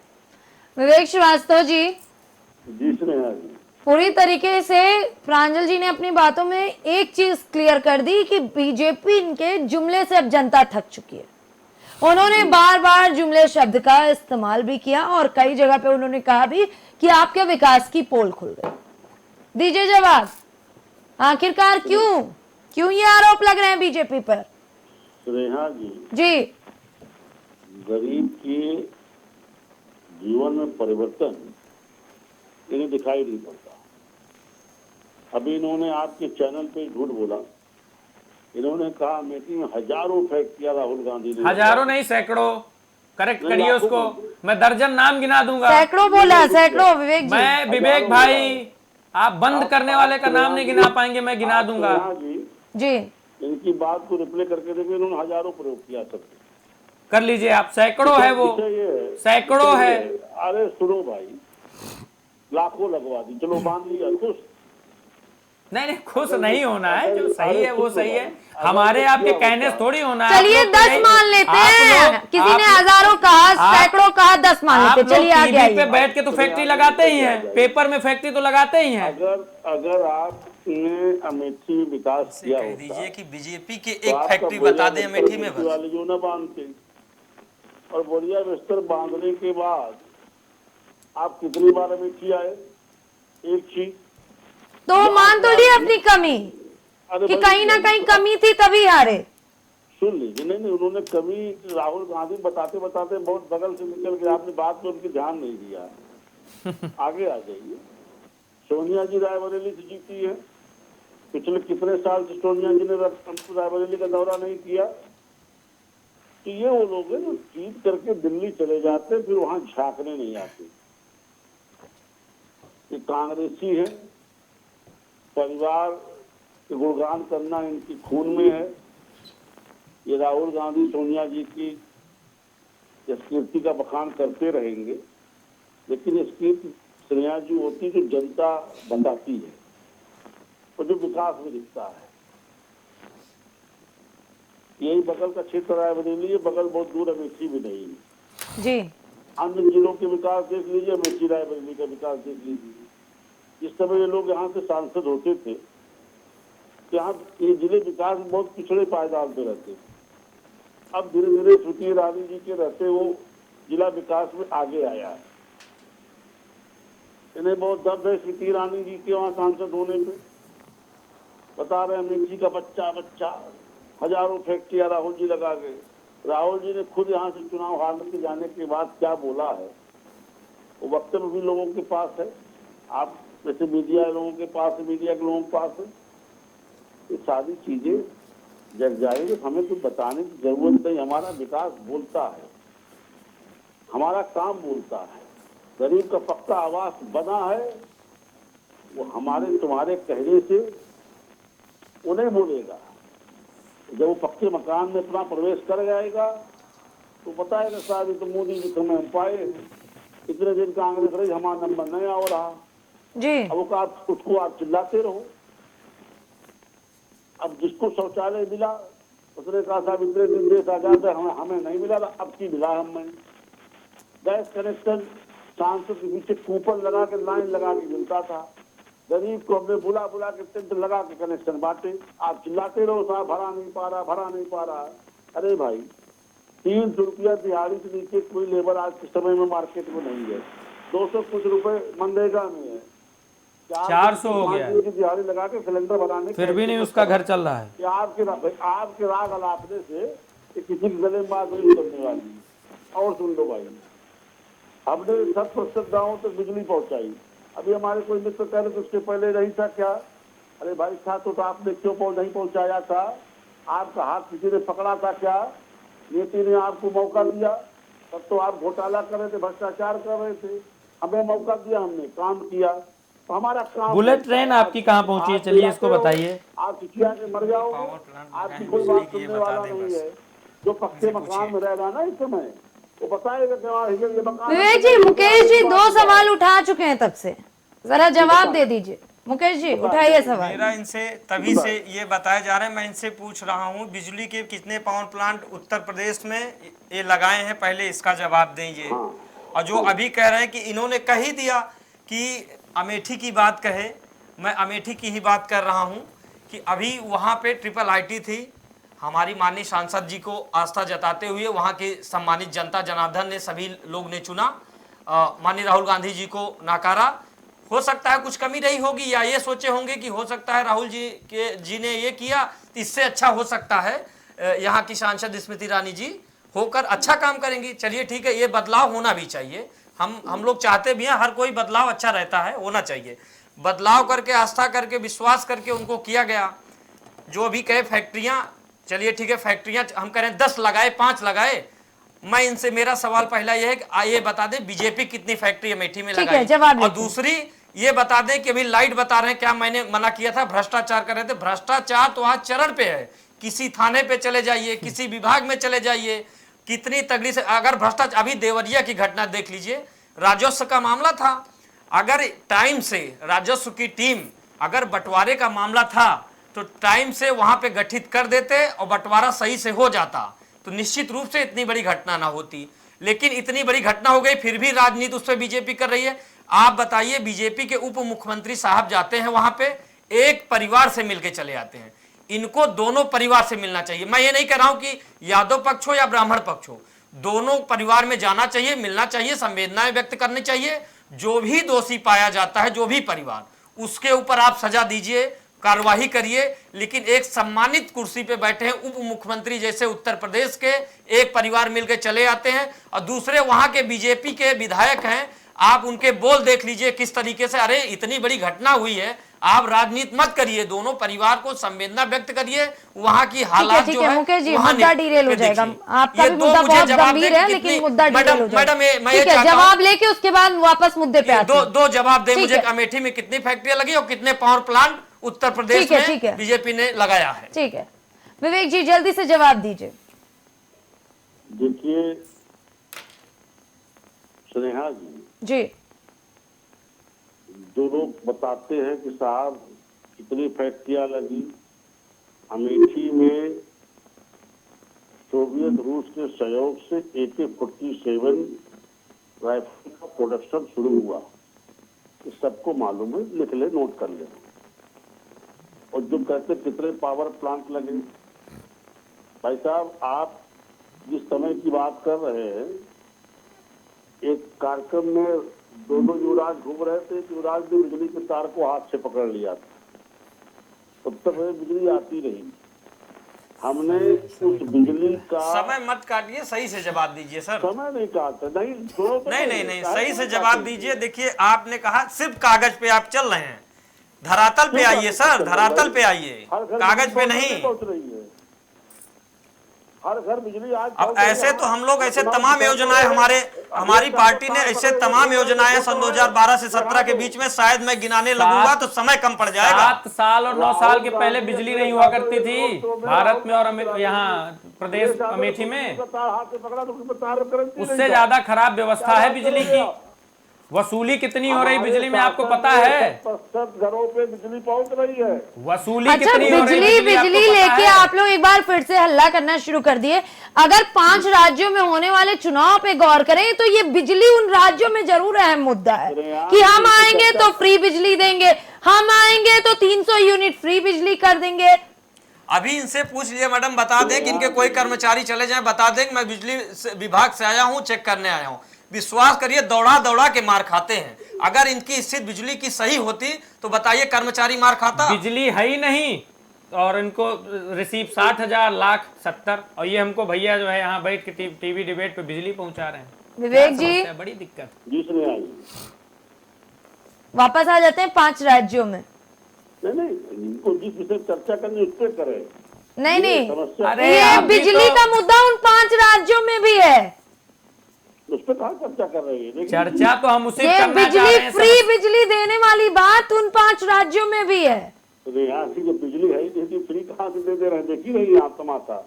विवेक श्रीवास्तव जी, पूरी तरीके से प्रांजल जी ने अपनी बातों में एक चीज क्लियर कर दी कि बीजेपी के जुमले से अब जनता थक चुकी है। उन्होंने बार बार जुमले शब्द का इस्तेमाल भी किया और कई जगह पे उन्होंने कहा भी कि आपके विकास की पोल खुल गई। दीजिए जवाब, आखिरकार क्यों ये आरोप लग रहे हैं बीजेपी पर? स्नेहा जी, गरीब के जीवन में परिवर्तन इन्हें दिखाई नहीं पड़ता। अभी इन्होंने आपके चैनल पे झूठ बोला, इन्होंने कहा अमेठी में हजारों फैक्ट्रियां राहुल गांधी ने, हजारों नहीं सैकड़ों, करेक्ट करिए उसको, मैं दर्जन नाम गिना दूंगा। सैकड़ों बोला, सैकड़ों विवेक जी। मैं विवेक भाई, आप बंद करने वाले का नाम नहीं गिना पाएंगे, मैं गिना दूंगा जी। इनकी बात को रिप्ले करके देखिए, इन्होंने हजारों प्रयोग किया, सब कर लीजिए आप, सैकड़ों है वो, सैकड़ों है। अरे सुनो भाई, लाखों लगवा दी, चलो मान लिया, खुश नहीं खुश नहीं होना है, जो सही है वो सही है, हमारे आपके कहने से थोड़ी होना है। चलिए 10 मान लेते हैं, किसी ने हजारों कहा, सैकड़ों कहा, 10 मान लेते। चलिए आगे आइए। पे बैठ के तो फैक्ट्री लगाते ही हैं, पेपर में फैक्ट्री तो लगाते ही हैं। अगर आपने अमेठी विकास किया कह दीजिए कि बीजेपी के एक फैक्ट्री बता दें अमेठी में, वाले जो न बांधते, और बोरिया बिस्तर बांधने के बाद आप कितनी बार अमेठी आए? एक चीज तो मान तो लिए अपनी कमी कि कहीं ना कहीं कमी थी तभी हारे। सुन लीजिए, नहीं उन्होंने कमी राहुल गांधी बताते बताते बहुत बगल से निकल गए, आपने बात में उनकी ध्यान नहीं दिया। आगे आ जाइए, सोनिया जी रायबरेली से जीती है, पिछले कितने साल से सोनिया जी ने रायबरेली का दौरा नहीं किया। तो ये वो लोग हैं जो जीत करके दिल्ली चले जाते, फिर वहां झांकने नहीं आते। ये कांग्रेसी है, परिवार के गुणगान करना इनकी खून में है। ये राहुल गांधी सोनिया जी की इस कीर्ति का बखान करते रहेंगे, लेकिन इस कीर्ति स्नेहा जी होती जो जनता बताती है और जो विकास में दिखता है। यही बगल का क्षेत्र रायबरेली है, बगल बहुत दूर अमेठी भी नहीं है जी। अन्य जिलों के विकास देख लीजिए, अमेठी रायबरेली का विकास देख लीजिए। जिस समय ये लोग यहाँ से सांसद होते थे, यहाँ ये जिले विकास में बहुत पिछड़े पायदान पे रहते थे। अब धीरे धीरे स्मृति ईरानी जी के रहते वो जिला विकास में आगे आया है। इन्हें बहुत दर्द है स्मृति ईरानी जी के वहाँ सांसद होने पे। बता रहे अमेठी का बच्चा हजारों फैक्ट्रियां राहुल जी लगा गए। राहुल जी ने खुद यहाँ से चुनाव हारने के जाने के बाद क्या बोला है, वो वक्तव्य भी लोगों के पास है, आप जैसे मीडिया लोगों के पास है, मीडिया के लोगों के पास है। ये सारी चीजें जग जाएंगे, हमें तो बताने की जरूरत नहीं। हमारा विकास बोलता है, हमारा काम बोलता है। गरीब का पक्का आवास बना है, वो हमारे तुम्हारे कहने से उन्हें बोलेगा। जब वो पक्के मकान में अपना प्रवेश कर जाएगा तो बताएगा साहब तो मोदी जी समय हम पाए, इतने दिन कांग्रेस रही, हमारा नंबर नहीं आ रहा जी। अब आप उसको आप चिल्लाते रहो। अब जिसको शौचालय मिला उसने कहा साहब इतने दिन देश आजाद है, हमें नहीं मिला, अब की मिला हमें। गैस कनेक्शन सांसद के पीछे कूपन लगा के लाइन लगा के मिलता था। गरीब को हमने बुला बुला के टेंट लगा के कनेक्शन बांटे। आप चिल्लाते रहो साहब भरा नहीं पा रहा, भरा नहीं पा रहा। अरे भाई 300 रुपया दिहाड़ी से नीचे कोई लेबर आज के समय में मार्केट में नहीं है। 200 कुछ रुपए मनरेगा में है, 400 हो गया की दिहाड़ी लगा के सिलेंडर बनाने, फिर भी नहीं उसका घर चल रहा है। कि आपके राग अलापने से किसी के गले में बात नहीं करने वाली। और सुन लो भाई, हमने 7% गाँव तक बिजली पहुंचाई। अभी हमारे कोई मित्र कह रहे थे उसके पहले नहीं था क्या? अरे भाई था तो आपने क्यों नहीं पहुंचाया था? आपका हाथ किसी ने पकड़ा था क्या? नीति ने आपको मौका दिया, तब तो आप घोटाला कर रहे थे, भ्रष्टाचार कर रहे थे। हमें मौका दिया, हमने काम किया, तो हमारा काम। बुलेट ट्रेन आपकी कहाँ पहुंची है? चलिए इसको बताइए। आप चिड़िया के मर जाओ, आपकी कोई बात सुनने वाला नहीं है। जो पक्के मकान में रह रहा ना इस समय, वो बताएगा कि मकान। विवेक जी, मुकेश जी 2 सवाल उठा चुके हैं तब से, जरा जवाब दे दीजिए। मुकेश जी उठाइए सवाल। मेरा इनसे तभी से ये बताया जा रहा है, मैं इनसे पूछ रहा हूँ बिजली के कितने पावर प्लांट उत्तर प्रदेश में ये लगाए हैं, पहले इसका जवाब दें ये। और जो अभी कह रहे हैं कि इन्होंने कह ही दिया कि अमेठी की बात कहे, मैं अमेठी की ही बात कर रहा हूँ कि अभी वहाँ पे IIIT थी। हमारी माननीय सांसद जी को आस्था जताते हुए वहाँ के सम्मानित जनता जनार्दन ने, सभी लोग ने चुना। माननीय राहुल गांधी जी को नकारा। हो सकता है कुछ कमी रही होगी, या ये सोचे होंगे कि हो सकता है राहुल जी ने ये किया तो इससे अच्छा हो सकता है। यहाँ की सांसद स्मृति ईरानी जी होकर अच्छा काम करेंगी। चलिए ठीक है, ये बदलाव होना भी चाहिए। हम लोग चाहते भी हैं, हर कोई बदलाव अच्छा रहता है, होना चाहिए। बदलाव करके, आस्था करके, विश्वास करके उनको किया गया। जो अभी कहे फैक्ट्रियां, चलिए ठीक है, फैक्ट्रियां हम करें 10 लगाए, 5 लगाए। मैं इनसे, मेरा सवाल पहला यह है कि ये बता दें बीजेपी कितनी फैक्ट्री अमेठी में लगाई, और दूसरी ये बता दें कि अभी लाइट बता रहे हैं, क्या मैंने मना किया था? भ्रष्टाचार कर रहे थे। भ्रष्टाचार तो आज चरण पे है। किसी थाने पे चले जाइए, किसी विभाग में चले जाइए, कितनी तगड़ी से अगर भ्रष्टाचार। अभी देवरिया की घटना देख लीजिए, राजस्व का मामला था। अगर टाइम से राजस्व की टीम, अगर बंटवारे का मामला था तो टाइम से वहां पे गठित कर देते और बंटवारा सही से हो जाता, तो निश्चित रूप से इतनी बड़ी घटना ना होती। लेकिन इतनी बड़ी घटना हो गई, फिर भी राजनीति उस पर बीजेपी कर रही है। आप बताइए, बीजेपी के उप मुख्यमंत्री साहब जाते हैं वहां पे, एक परिवार से मिलके चले आते हैं। इनको दोनों परिवार से मिलना चाहिए। मैं ये नहीं कह रहा हूं कि यादव पक्ष हो या ब्राह्मण पक्ष हो, दोनों परिवार में जाना चाहिए, मिलना चाहिए, संवेदनाएं व्यक्त करनी चाहिए। जो भी दोषी पाया जाता है, जो भी परिवार, उसके ऊपर आप सजा दीजिए, कार्यवाही करिए। लेकिन एक सम्मानित कुर्सी पे बैठे हैं उप मुख्यमंत्री जैसे उत्तर प्रदेश के, एक परिवार मिलकर चले आते हैं, और दूसरे वहां के बीजेपी के विधायक हैं। आप उनके बोल देख लीजिए किस तरीके से, अरे इतनी बड़ी घटना हुई है, आप राजनीति मत करिए, दोनों परिवार को संवेदना व्यक्त करिए। वहां की हालात जो है, मुकेश जी मुद्दा डिरेल हो जाएगा। आपका भी मुद्दा बहुत गंभीर है, लेकिन मुद्दा डिरेल हो जाएगा। मैडम मैं जवाब लेके उसके बाद वापस मुद्दे पे आते हैं। दो जवाब दे मुझे, अमेठी में कितनी फैक्ट्रियां लगी और कितने पावर प्लांट उत्तर प्रदेश में बीजेपी ने लगाया है। ठीक है विवेक जी, जल्दी से जवाब दीजिए। देखिए स्नेहा जी, जो लोग बताते हैं कि साहब कितनी फैक्ट्रियां लगी, अमेठी में सोवियत रूस के सहयोग से AK-47 राइफल का प्रोडक्शन शुरू हुआ, इस सबको मालूम है, लिख ले, नोट कर ले। और जो कहते कितने पावर प्लांट लगे, भाई साहब आप जिस समय की बात कर रहे हैं, एक कार्यक्रम में दोनों युवराज घूम रहे थे, युवराज ने बिजली के तार को हाथ से पकड़ लिया था, तब तक बिजली आती रही। हमने उस बिजली का समय मत काटिए, सही से जवाब दीजिए सर। समय नहीं काटते, नहीं, सही से जवाब दीजिए। देखिए आपने कहा सिर्फ कागज पे आप चल रहे हैं, धरातल पे आइए सर, धरातल पे आइए, कागज पे नहीं। पहुंच रही है हर घर बिजली आज। अब ऐसे तो हम लोग ऐसे तमाम योजनाएं, हमारी पार्टी ने ऐसे तमाम योजनाएं सन 2012 से 17 के बीच में, शायद मैं गिनाने लगूंगा तो समय कम पड़ जाएगा। 7 साल और 9 साल के पहले बिजली नहीं हुआ करती थी भारत में और यहाँ प्रदेश अमेठी में। उससे ज्यादा खराब व्यवस्था है बिजली की। वसूली कितनी हो रही बिजली में आपको पता है? 70% घरों पे बिजली पहुंच रही है। वसूली अच्छा, कितनी हो रही बिजली आपको बिजली पता लेके है? आप लोग एक बार फिर से हल्ला करना शुरू कर दिए। अगर 5 राज्यों में होने वाले चुनाव पे गौर करें तो ये बिजली उन राज्यों में जरूर अहम मुद्दा है कि हम आएंगे तो फ्री बिजली देंगे, हम आएंगे तो 300 यूनिट फ्री बिजली कर देंगे। अभी इनसे पूछ लिए मैडम, बता दें कि इनके कोई कर्मचारी चले जाएं, बता दें कि मैं बिजली विभाग से आया हूं, चेक करने आया हूं। विश्वास करिए, दौड़ा दौड़ा के मार खाते हैं। अगर इनकी स्थिति बिजली की सही होती तो बताइए कर्मचारी मार खाता? बिजली है ही नहीं और इनको रिसीव 60,000 लाख 70, और ये हमको भैया जो है यहाँ बैठ के टीवी डिबेट पे बिजली पहुंचा रहे हैं। विवेक जी, क्या समस्या? बड़ी दिक्कत। जी सुनिए आई। वापस आ जाते हैं 5 राज्यों में। नहीं, इनको जिस विषय चर्चा करनी उस पर करें। नहीं नहीं, समस्या अरे ये अभी बिजली तो- का मुद्दा उन 5 राज्यों में भी है। उस पर कहाँ चर्चा कर रहे हैं? देखिए, चर्चा तो हम उसे ये करना चाह बिजली रहे हैं। फ्री बिजली देने वाली बात उन 5 राज्यों में भी है। तो यहाँ की जो बिजली है ये फ्री कहाँ से दे रहे हैं? देखी रही है आप तमाशा।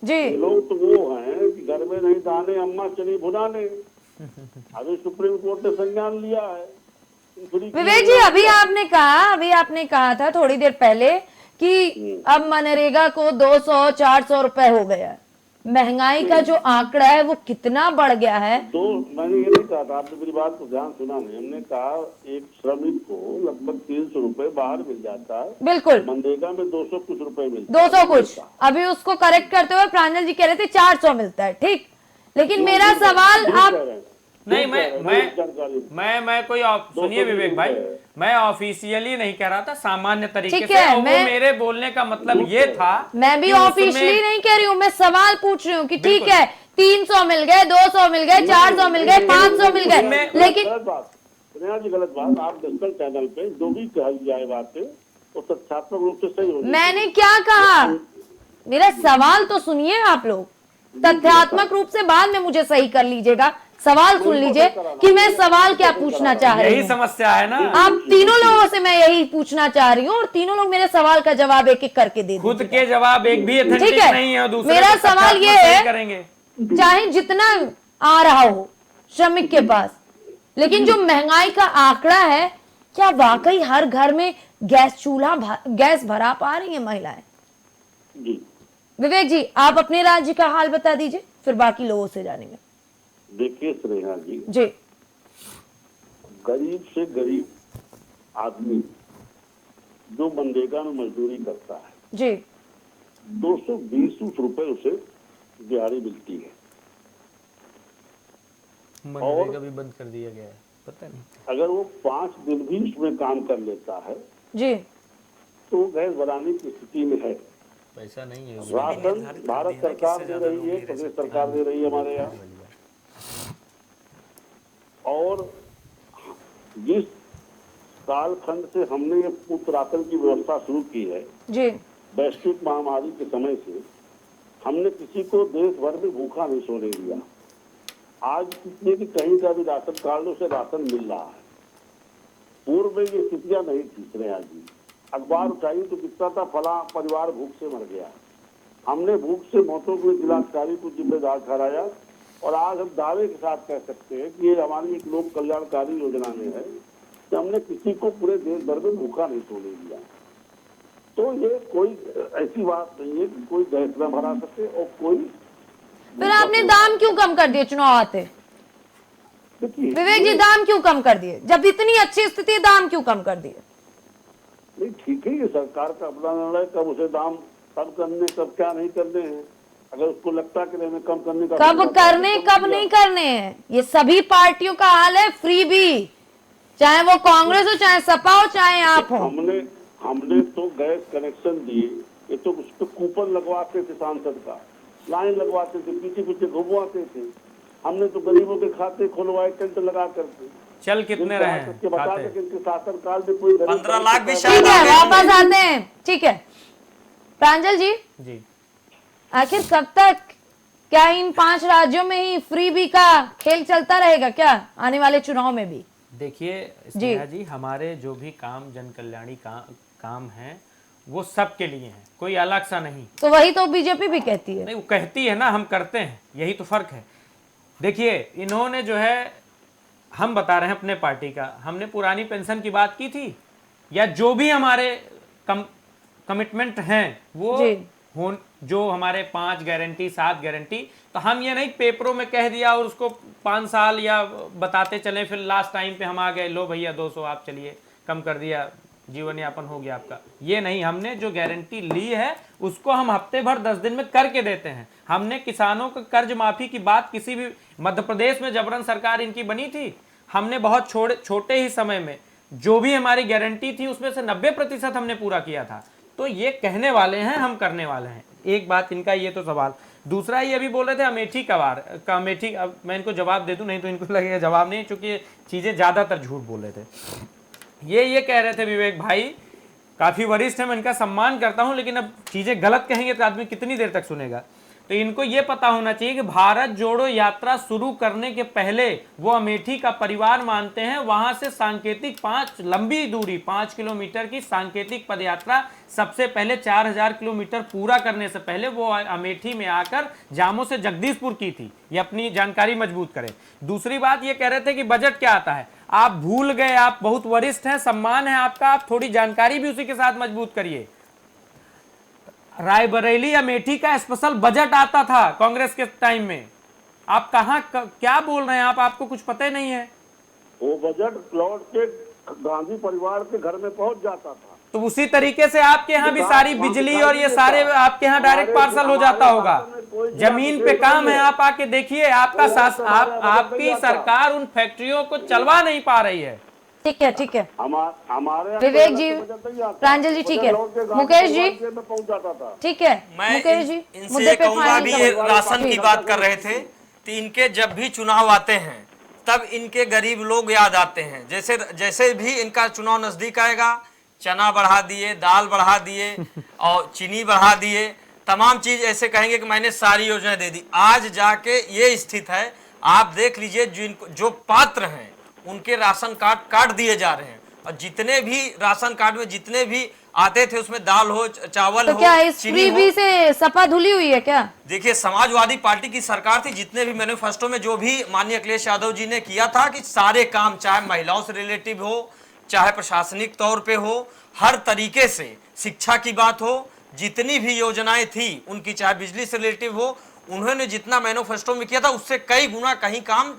जी, ये लोग तो वो हैं कि घर में नहीं दाने, अम्मा चली भुनाने। अभी सुप्रीम कोर्ट ने संज्ञान लिया है। फ्री की- विवेक जी, अभी आपने कहा था थोड़ी देर पहले कि अब मनरेगा को 200-400 रुपए हो गया है। महंगाई का जो आंकड़ा है वो कितना बढ़ गया है? तो मैंने ये नहीं कहा था, आपने मेरी बात को ध्यान सुना नहीं। हमने कहा एक श्रमिक को लगभग 300 रुपए बाहर मिल जाता है, बिल्कुल, मनरेगा में 200 कुछ रुपए मिलता है। 200 कुछ। अभी उसको करेक्ट करते हुए प्रांजल जी कह रहे थे 400 मिलता है, ठीक। लेकिन मेरा सवाल आप नहीं, मैं कोई सुनिए विवेक भाई, मैं ऑफिशियली नहीं कह रहा था, सामान्य तरीके ठीक से। है, और वो मैं- मेरे बोलने का मतलब ये था, मैं भी कि उसमें- ऑफिशियली नहीं कह रही हूँ, मैं सवाल पूछ रही हूँ कि ठीक है 300 मिल गए, 200 मिल गए, 400 मिल गए, 500 मिल गए, लेकिन गलत बात, स्नेहा जी गलत बात। आप डिजिटल चैनल पे जो भी कही जाए बातें वो तथ्यात्मक रूप से सही होगी। मैंने क्या कहा? मेरा सवाल तो सुनिए आप लोग, तथ्यात्मक रूप से बाद में मुझे सही कर लीजिएगा। सवाल सुन लीजिए कि मैं सवाल क्या पूछना चाह रही यही हूँ। समस्या है ना। आप तीनों लोगों से मैं यही पूछना चाह रही हूँ और तीनों लोग मेरे सवाल का जवाब एक एक करके दे खुद दीजिएगा। के जवाब एक भी ठीक ऑथेंटिक है, नहीं है और दूसरे मेरा को सवाल तथ्यात्मक ये सही है, करेंगे। चाहे जितना आ रहा हो श्रमिक के पास, लेकिन जो महंगाई का आंकड़ा है, क्या वाकई हर घर में गैस भरा पा रही है महिलाएं? जी विवेक जी, आप अपने राज्य का हाल बता दीजिए, फिर बाकी लोगों से जानेंगे। देखिए स्नेहा जी, जी, गरीब से गरीब आदमी जो मनरेगा में मजदूरी करता है, जी, 220 रुपए उसे दिहाड़ी मिलती है। मनरेगा भी बंद कर दिया गया है, पता नहीं। अगर वो 5 दिन भी उसमें काम कर लेता है जी, तो वो गैस बढ़ाने की स्थिति में है। पैसा नहीं है। राशन भारत सरकार दे रही है, प्रदेश सरकार दे रही है हमारे यहाँ। और जिस कालखंड से हमने ये मुफ्त राशन की व्यवस्था शुरू की है, जी, वैश्विक महामारी के समय से हमने किसी को देश भर में भूखा नहीं सोने दिया। आज कितने की कहीं का भी राशन कार्डों से राशन मिल रहा है। पूर्व में ये स्थितियां नहीं थी स्नेहा जी। अखबार उठाई तो कितना था, फला परिवार भूख से मर गया। हमने भूख से मौतों को जिलाधिकारी को जिम्मेदार ठहराया और आज हम दावे के साथ कह सकते हैं कि ये हमारी एक लोक कल्याणकारी योजना में है कि हमने किसी को पूरे देश भर में भूखा नहीं सोने दिया। तो ये कोई ऐसी बात नहीं है कि कोई गैस न भरा सके और कोई। फिर आपने दाम क्यों कम कर दिए चुनाव आते? देखिए विवेक जी, दाम क्यों कम कर दिए? जब इतनी अच्छी स्थिति है, दाम क्यों कम कर दिए? नहीं, ठीक है, ये सरकार का अपना निर्णय, कब उसे दाम कम करने, कब क्या नहीं करने हैं। अगर उसको लगता है कि हमें कम करने का कब करने, कब नहीं करने हैं, ये सभी पार्टियों का हाल है। फ्री भी, चाहे वो कांग्रेस हो, चाहे सपा हो, चाहे आप हो। हमने तो गैस कनेक्शन दिए, ये तो उस पर कूपन लगवाते थे, सांसद का लाइन लगवाते थे, पीछे पीछे घुमवाते थे। हमने तो गरीबों के खाते खुलवाए टेंट लगा करके। चल कितने रहे हैं बता खाते? दें कि इनके शासनकाल में कोई 15 लाख भी ठीक शायद है, आ गए। वापस आते हैं। ठीक है प्रांजल जी, जी, आखिर कब तक, क्या इन 5 राज्यों में ही फ्री बी का खेल चलता रहेगा क्या आने वाले चुनाव में भी? देखिए स्नेहा जी, हमारे जो भी काम जन कल्याणी काम है वो सबके लिए हैं, कोई अलग सा नहीं। तो वही तो बीजेपी भी कहती है। नहीं, वो कहती है ना, हम करते हैं, यही तो फर्क है। देखिए इन्होंने जो है हम बता रहे हैं अपने पार्टी का, हमने पुरानी पेंशन की बात की थी, या जो भी हमारे कमिटमेंट हैं वो जी। हो, जो हमारे 5 गारंटी 7 गारंटी, तो हम ये नहीं पेपरों में कह दिया और उसको 5 साल या बताते चले, फिर लास्ट टाइम पे हम आ गए, लो भैया 200 आप चलिए कम कर दिया, जीवन यापन हो गया आपका। ये नहीं, हमने जो गारंटी ली है उसको हम हफ्ते भर 10 दिन में करके देते हैं। हमने किसानों को कर्ज माफी की बात, किसी भी मध्य प्रदेश में जबरन सरकार इनकी बनी थी, हमने बहुत छोटे ही समय में जो भी हमारी गारंटी थी उसमें से 90% हमने पूरा किया था। तो ये कहने वाले हैं, हम करने वाले हैं। एक बात इनका ये तो सवाल। दूसरा ये अभी बोल रहे थे अमेठी का अमेठी, अब मैं इनको जवाब दे दूं, नहीं तो इनको लगेगा जवाब नहीं, चूंकि ये चीजें ज्यादातर झूठ बोल रहे थे। ये कह रहे थे विवेक भाई, काफी वरिष्ठ है, मैं इनका सम्मान करता हूं, लेकिन अब चीजें गलत कहेंगे तो आदमी कितनी देर तक सुनेगा। तो इनको ये पता होना चाहिए कि भारत जोड़ो यात्रा शुरू करने के पहले वो अमेठी का परिवार मानते हैं, वहां से सांकेतिक लंबी दूरी 5 किलोमीटर की सांकेतिक पदयात्रा सबसे पहले 4000 किलोमीटर पूरा करने से पहले वो अमेठी में आकर जामो से जगदीशपुर की थी। ये अपनी जानकारी मजबूत करें। दूसरी बात ये कह रहे थे कि बजट क्या आता है, आप भूल गए, आप बहुत वरिष्ठ हैं, सम्मान है आपका, आप थोड़ी जानकारी भी उसी के साथ मजबूत करिए। रायबरेली अमेठी का स्पेशल बजट आता था कांग्रेस के टाइम में, आप क्या बोल रहे हैं आपको कुछ पता ही नहीं है। वो बजट लौट के गांधी परिवार के घर में पहुंच जाता था। तो उसी तरीके से आपके यहाँ भी सारी बिजली और ये सारे आपके यहाँ डायरेक्ट पार्सल हो जाता होगा। जमीन पे काम है, आप आके देखिए, आपकी सरकार उन फैक्ट्रियों को चलवा नहीं पा रही है। ठीक है, ठीक है हमारे विवेक जी, प्रांजल जी, ठीक है, मुकेश जी, पहुंच जाता था। ठीक है मैं मुकेश जी, इनसे मुद्दे ये पे कहूंगा, फाइनल भी ये करो। राशन की ठीक। बात कर रहे थे, तो इनके जब भी चुनाव आते हैं तब इनके गरीब लोग याद आते हैं। जैसे भी इनका चुनाव नजदीक आएगा, चना बढ़ा दिए, दाल बढ़ा दिए और चीनी बढ़ा दिए, तमाम चीज ऐसे कहेंगे कि मैंने सारी योजनाएं दे दी। आज जाके ये स्थिति है, आप देख लीजिए, जो पात्र हैं उनके राशन कार्ड काट दिए जा रहे हैं, और जितने भी राशन कार्ड में जितने भी आते थे उसमें दाल हो, चावल तो हो, क्या इस चीनी हो। फ्रीबी से सपा धुली हुई है क्या? देखिए, समाजवादी पार्टी की सरकार थी, जितने भी मैनिफेस्टो में जो भी माननीय अखिलेश यादव जी ने किया था कि सारे काम, चाहे महिलाओं से रिलेटिव हो, चाहे प्रशासनिक तौर पे हो, हर तरीके से, शिक्षा की बात हो, जितनी भी योजनाएं थी उनकी, चाहे बिजली से रिलेटिव हो, उन्होंने जितना मैनिफेस्टो में किया था उससे कई गुना कहीं काम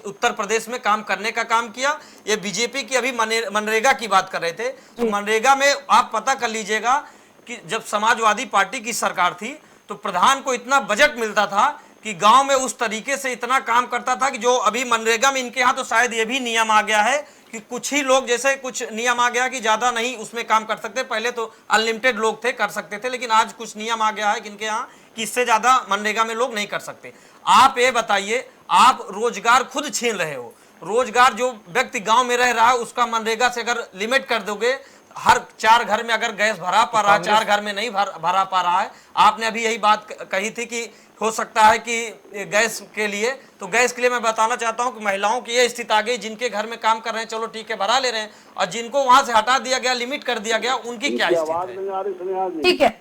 उत्तर प्रदेश में काम करने का काम किया। ये बीजेपी की अभी मनरेगा की बात कर रहे थे, तो मनरेगा में आप पता कर लीजिएगा कि जब समाजवादी पार्टी की सरकार थी तो प्रधान को इतना बजट मिलता था कि गांव में उस तरीके से इतना काम करता था कि जो अभी मनरेगा में इनके यहाँ तो शायद ये भी नियम आ गया है कि कुछ ही लोग, जैसे कुछ नियम आ गया कि ज्यादा नहीं उसमें काम कर सकते, पहले तो अनलिमिटेड लोग थे, कर सकते थे, लेकिन आज कुछ नियम आ गया है कि इनके यहाँ कि इससे ज्यादा मनरेगा में लोग नहीं कर सकते। आप ये बताइए, आप रोजगार खुद छीन रहे हो। रोजगार जो व्यक्ति गांव में रह रहा है उसका मनरेगा से अगर लिमिट कर दोगे, हर 4 घर में अगर गैस भरा पा रहा है, 4 घर में नहीं भरा पा रहा है। आपने अभी यही बात कही थी कि हो सकता है कि गैस के लिए, तो गैस के लिए मैं बताना चाहता हूं कि महिलाओं की ये स्थिति आ गई, जिनके घर में काम कर रहे हैं चलो ठीक है भरा ले रहे हैं, और जिनको वहां से हटा दिया गया, लिमिट कर दिया गया, उनकी क्या स्थिति है? ठीक है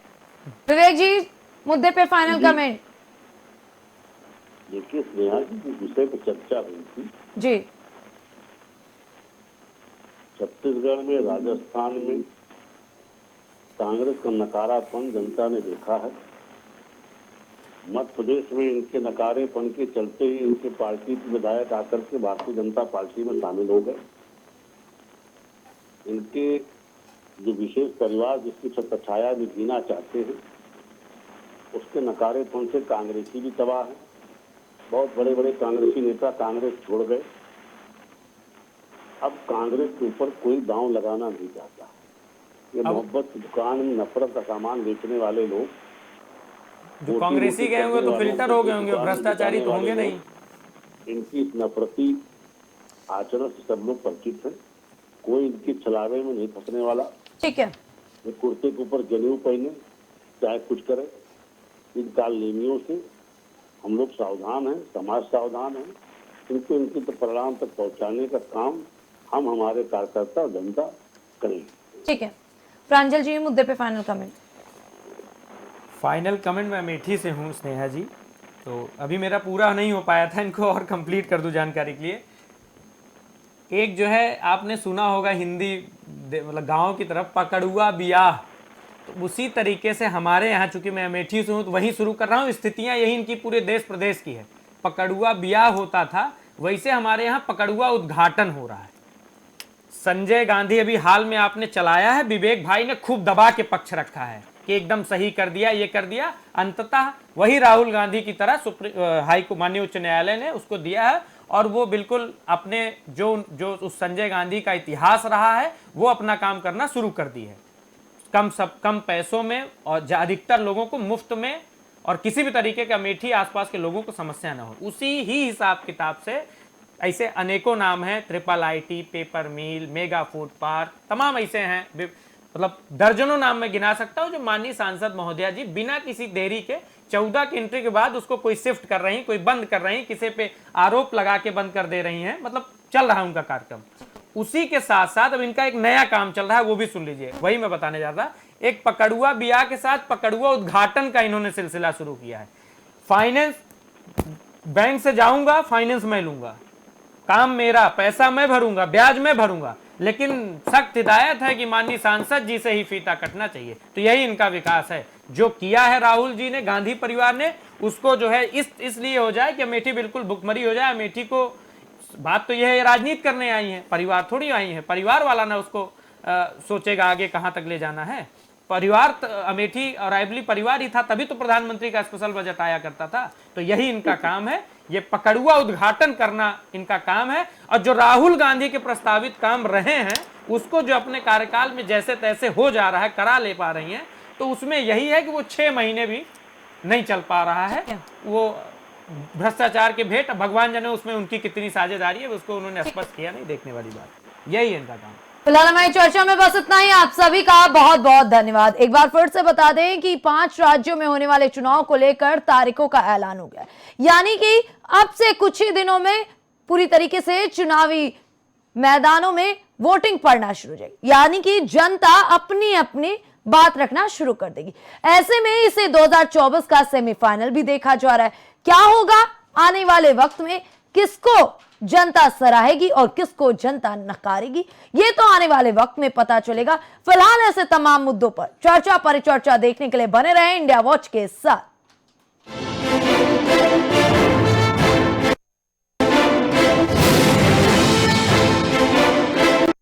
विवेक जी, मुद्दे पे फाइनल कमेंट। देखिए स्नेहा जी, जिस विषय पर चर्चा हुई थी जी, छत्तीसगढ़ में, राजस्थान में कांग्रेस का नकारापन जनता ने देखा है। मध्य प्रदेश में इनके नकारेपन के चलते ही इनके पार्टी के विधायक आकर के भारतीय जनता पार्टी में शामिल हो गए। इनके जो विशेष परिवार जिसकी छत्रछाया भी जीना चाहते हैं, उसके नकारेपन से कांग्रेसी भी तबाह है। बहुत बड़े बड़े कांग्रेसी नेता कांग्रेस छोड़ गए। अब कांग्रेस के ऊपर कोई दांव लगाना नहीं चाहता। ये मोहब्बत की दुकान में नफरत का सामान बेचने वाले लोग, जो कांग्रेसी गए होंगे तो फिल्टर हो गए होंगे, भ्रष्टाचारी तो होंगे नहीं। इनकी इस नफरती आचरण से सब लोग परिचित हैं। कोई इनके छलावे में नहीं फंसने वाला। ठीक है, ये कुर्ते के ऊपर जनेऊ पहने चाहे कुछ करे, इन कालनेमियों से हम लोग सावधान हैं, समाज सावधान है। इनको इनके तो परिणाम तक पहुंचाने का काम हम हमारे कार्यकर्ता और जनता करेंगे। ठीक है प्रांजल जी, मुद्दे पे फाइनल कमेंट। फाइनल कमेंट मैं अमेठी से हूँ स्नेहा जी, तो अभी मेरा पूरा नहीं हो पाया था, इनको और कंप्लीट कर दूं जानकारी के लिए। एक जो है आपने सुना होगा हिंदी मतलब गांव की तरफ पकड़ुआ बियाह, तो उसी तरीके से हमारे यहाँ, चूंकि मैं अमेठी से हूँ तो वहीं शुरू कर रहा हूँ, स्थितियाँ यही इनकी पूरे देश प्रदेश की है। पकड़ुआ बियाह होता था, वैसे हमारे यहाँ पकड़ुआ उद्घाटन हो रहा है। संजय गांधी अभी हाल में आपने चलाया है, विवेक भाई ने खूब दबा के पक्ष रखा है कि एकदम सही कर दिया, ये कर दिया। अंततः वही राहुल गांधी की तरह माननीय उच्च न्यायालय ने उसको दिया है, और वो बिल्कुल अपने जो उस संजय गांधी का इतिहास रहा है वो अपना काम करना शुरू कर दी है। कम पैसों में और अधिकतर लोगों को मुफ्त में, और किसी भी तरीके का अमेठी आसपास के लोगों को समस्या ना हो, उसी ही हिसाब किताब से ऐसे अनेकों नाम हैं। Triple IT, paper mill, mega food park, तमाम ऐसे हैं, मतलब दर्जनों नाम मैं गिना सकता हूं, जो माननीय सांसद महोदया जी बिना किसी देरी के 14 की एंट्री के बाद उसको कोई शिफ्ट कर रही, कोई बंद कर रही, किसी पे आरोप लगा के बंद कर दे रही हैं। मतलब चल रहा है उनका कार्यक्रम। उसी के साथ साथ अब इनका एक नया काम चल रहा है, वो भी सुन लीजिए, वही मैं बताने जा रहा था। एक पकड़ुआ बियाह के साथ पकड़ुआ उद्घाटन का इन्होंने सिलसिला शुरू किया है। फाइनेंस, बैंक से जाऊंगा, फाइनेंस मैं लूंगा, काम मेरा, पैसा मैं भरूंगा, ब्याज मैं भरूंगा, लेकिन सख्त हिदायत है कि माननीय सांसद जी से ही फीता कटना चाहिए। तो यही इनका विकास है। जो किया है राहुल जी ने, गांधी परिवार ने, उसको जो है इसलिए हो जाए कि अमेठी बिल्कुल भुखमरी हो जाए। अमेठी को, बात तो यह है, राजनीति करने आई है, परिवार थोड़ी आई है। परिवार वाला ना उसको सोचेगा आगे कहां तक ले जाना है। परिवार, अमेठी और रायबली परिवार ही था, तभी तो प्रधानमंत्री का स्पेशल बजट आया करता था। तो यही इनका काम है, ये पकड़ुआ उद्घाटन करना इनका काम है। और जो राहुल गांधी के प्रस्तावित काम रहे हैं, उसको जो अपने कार्यकाल में जैसे तैसे हो जा रहा है, करा ले पा रही हैं, तो उसमें यही है कि वो 6 महीने भी नहीं चल पा रहा है। वो भ्रष्टाचार के भेंट, भगवान जाने उसमें उनकी कितनी साझेदारी है, उसको उन्होंने स्पष्ट किया नहीं, देखने वाली बात। यही है इनका काम। फिलहाल हमारी चर्चा में बस इतना ही। आप सभी का बहुत बहुत धन्यवाद। एक बार फिर से बता दें कि 5 राज्यों में होने वाले चुनाव को लेकर तारीखों का ऐलान हो गया है, यानी कि अब से कुछ ही दिनों में पूरी तरीके से चुनावी मैदानों में वोटिंग पड़ना शुरू हो जाएगी, यानी कि जनता अपनी अपनी बात रखना शुरू कर देगी। ऐसे में इसे 2024 का सेमीफाइनल भी देखा जा रहा है। क्या होगा आने वाले वक्त में, किसको जनता सराहेगी और किसको जनता नकारेगी, ये तो आने वाले वक्त में पता चलेगा। फिलहाल ऐसे तमाम मुद्दों पर चर्चा परिचर्चा देखने के लिए बने रहे इंडिया वॉच के साथ।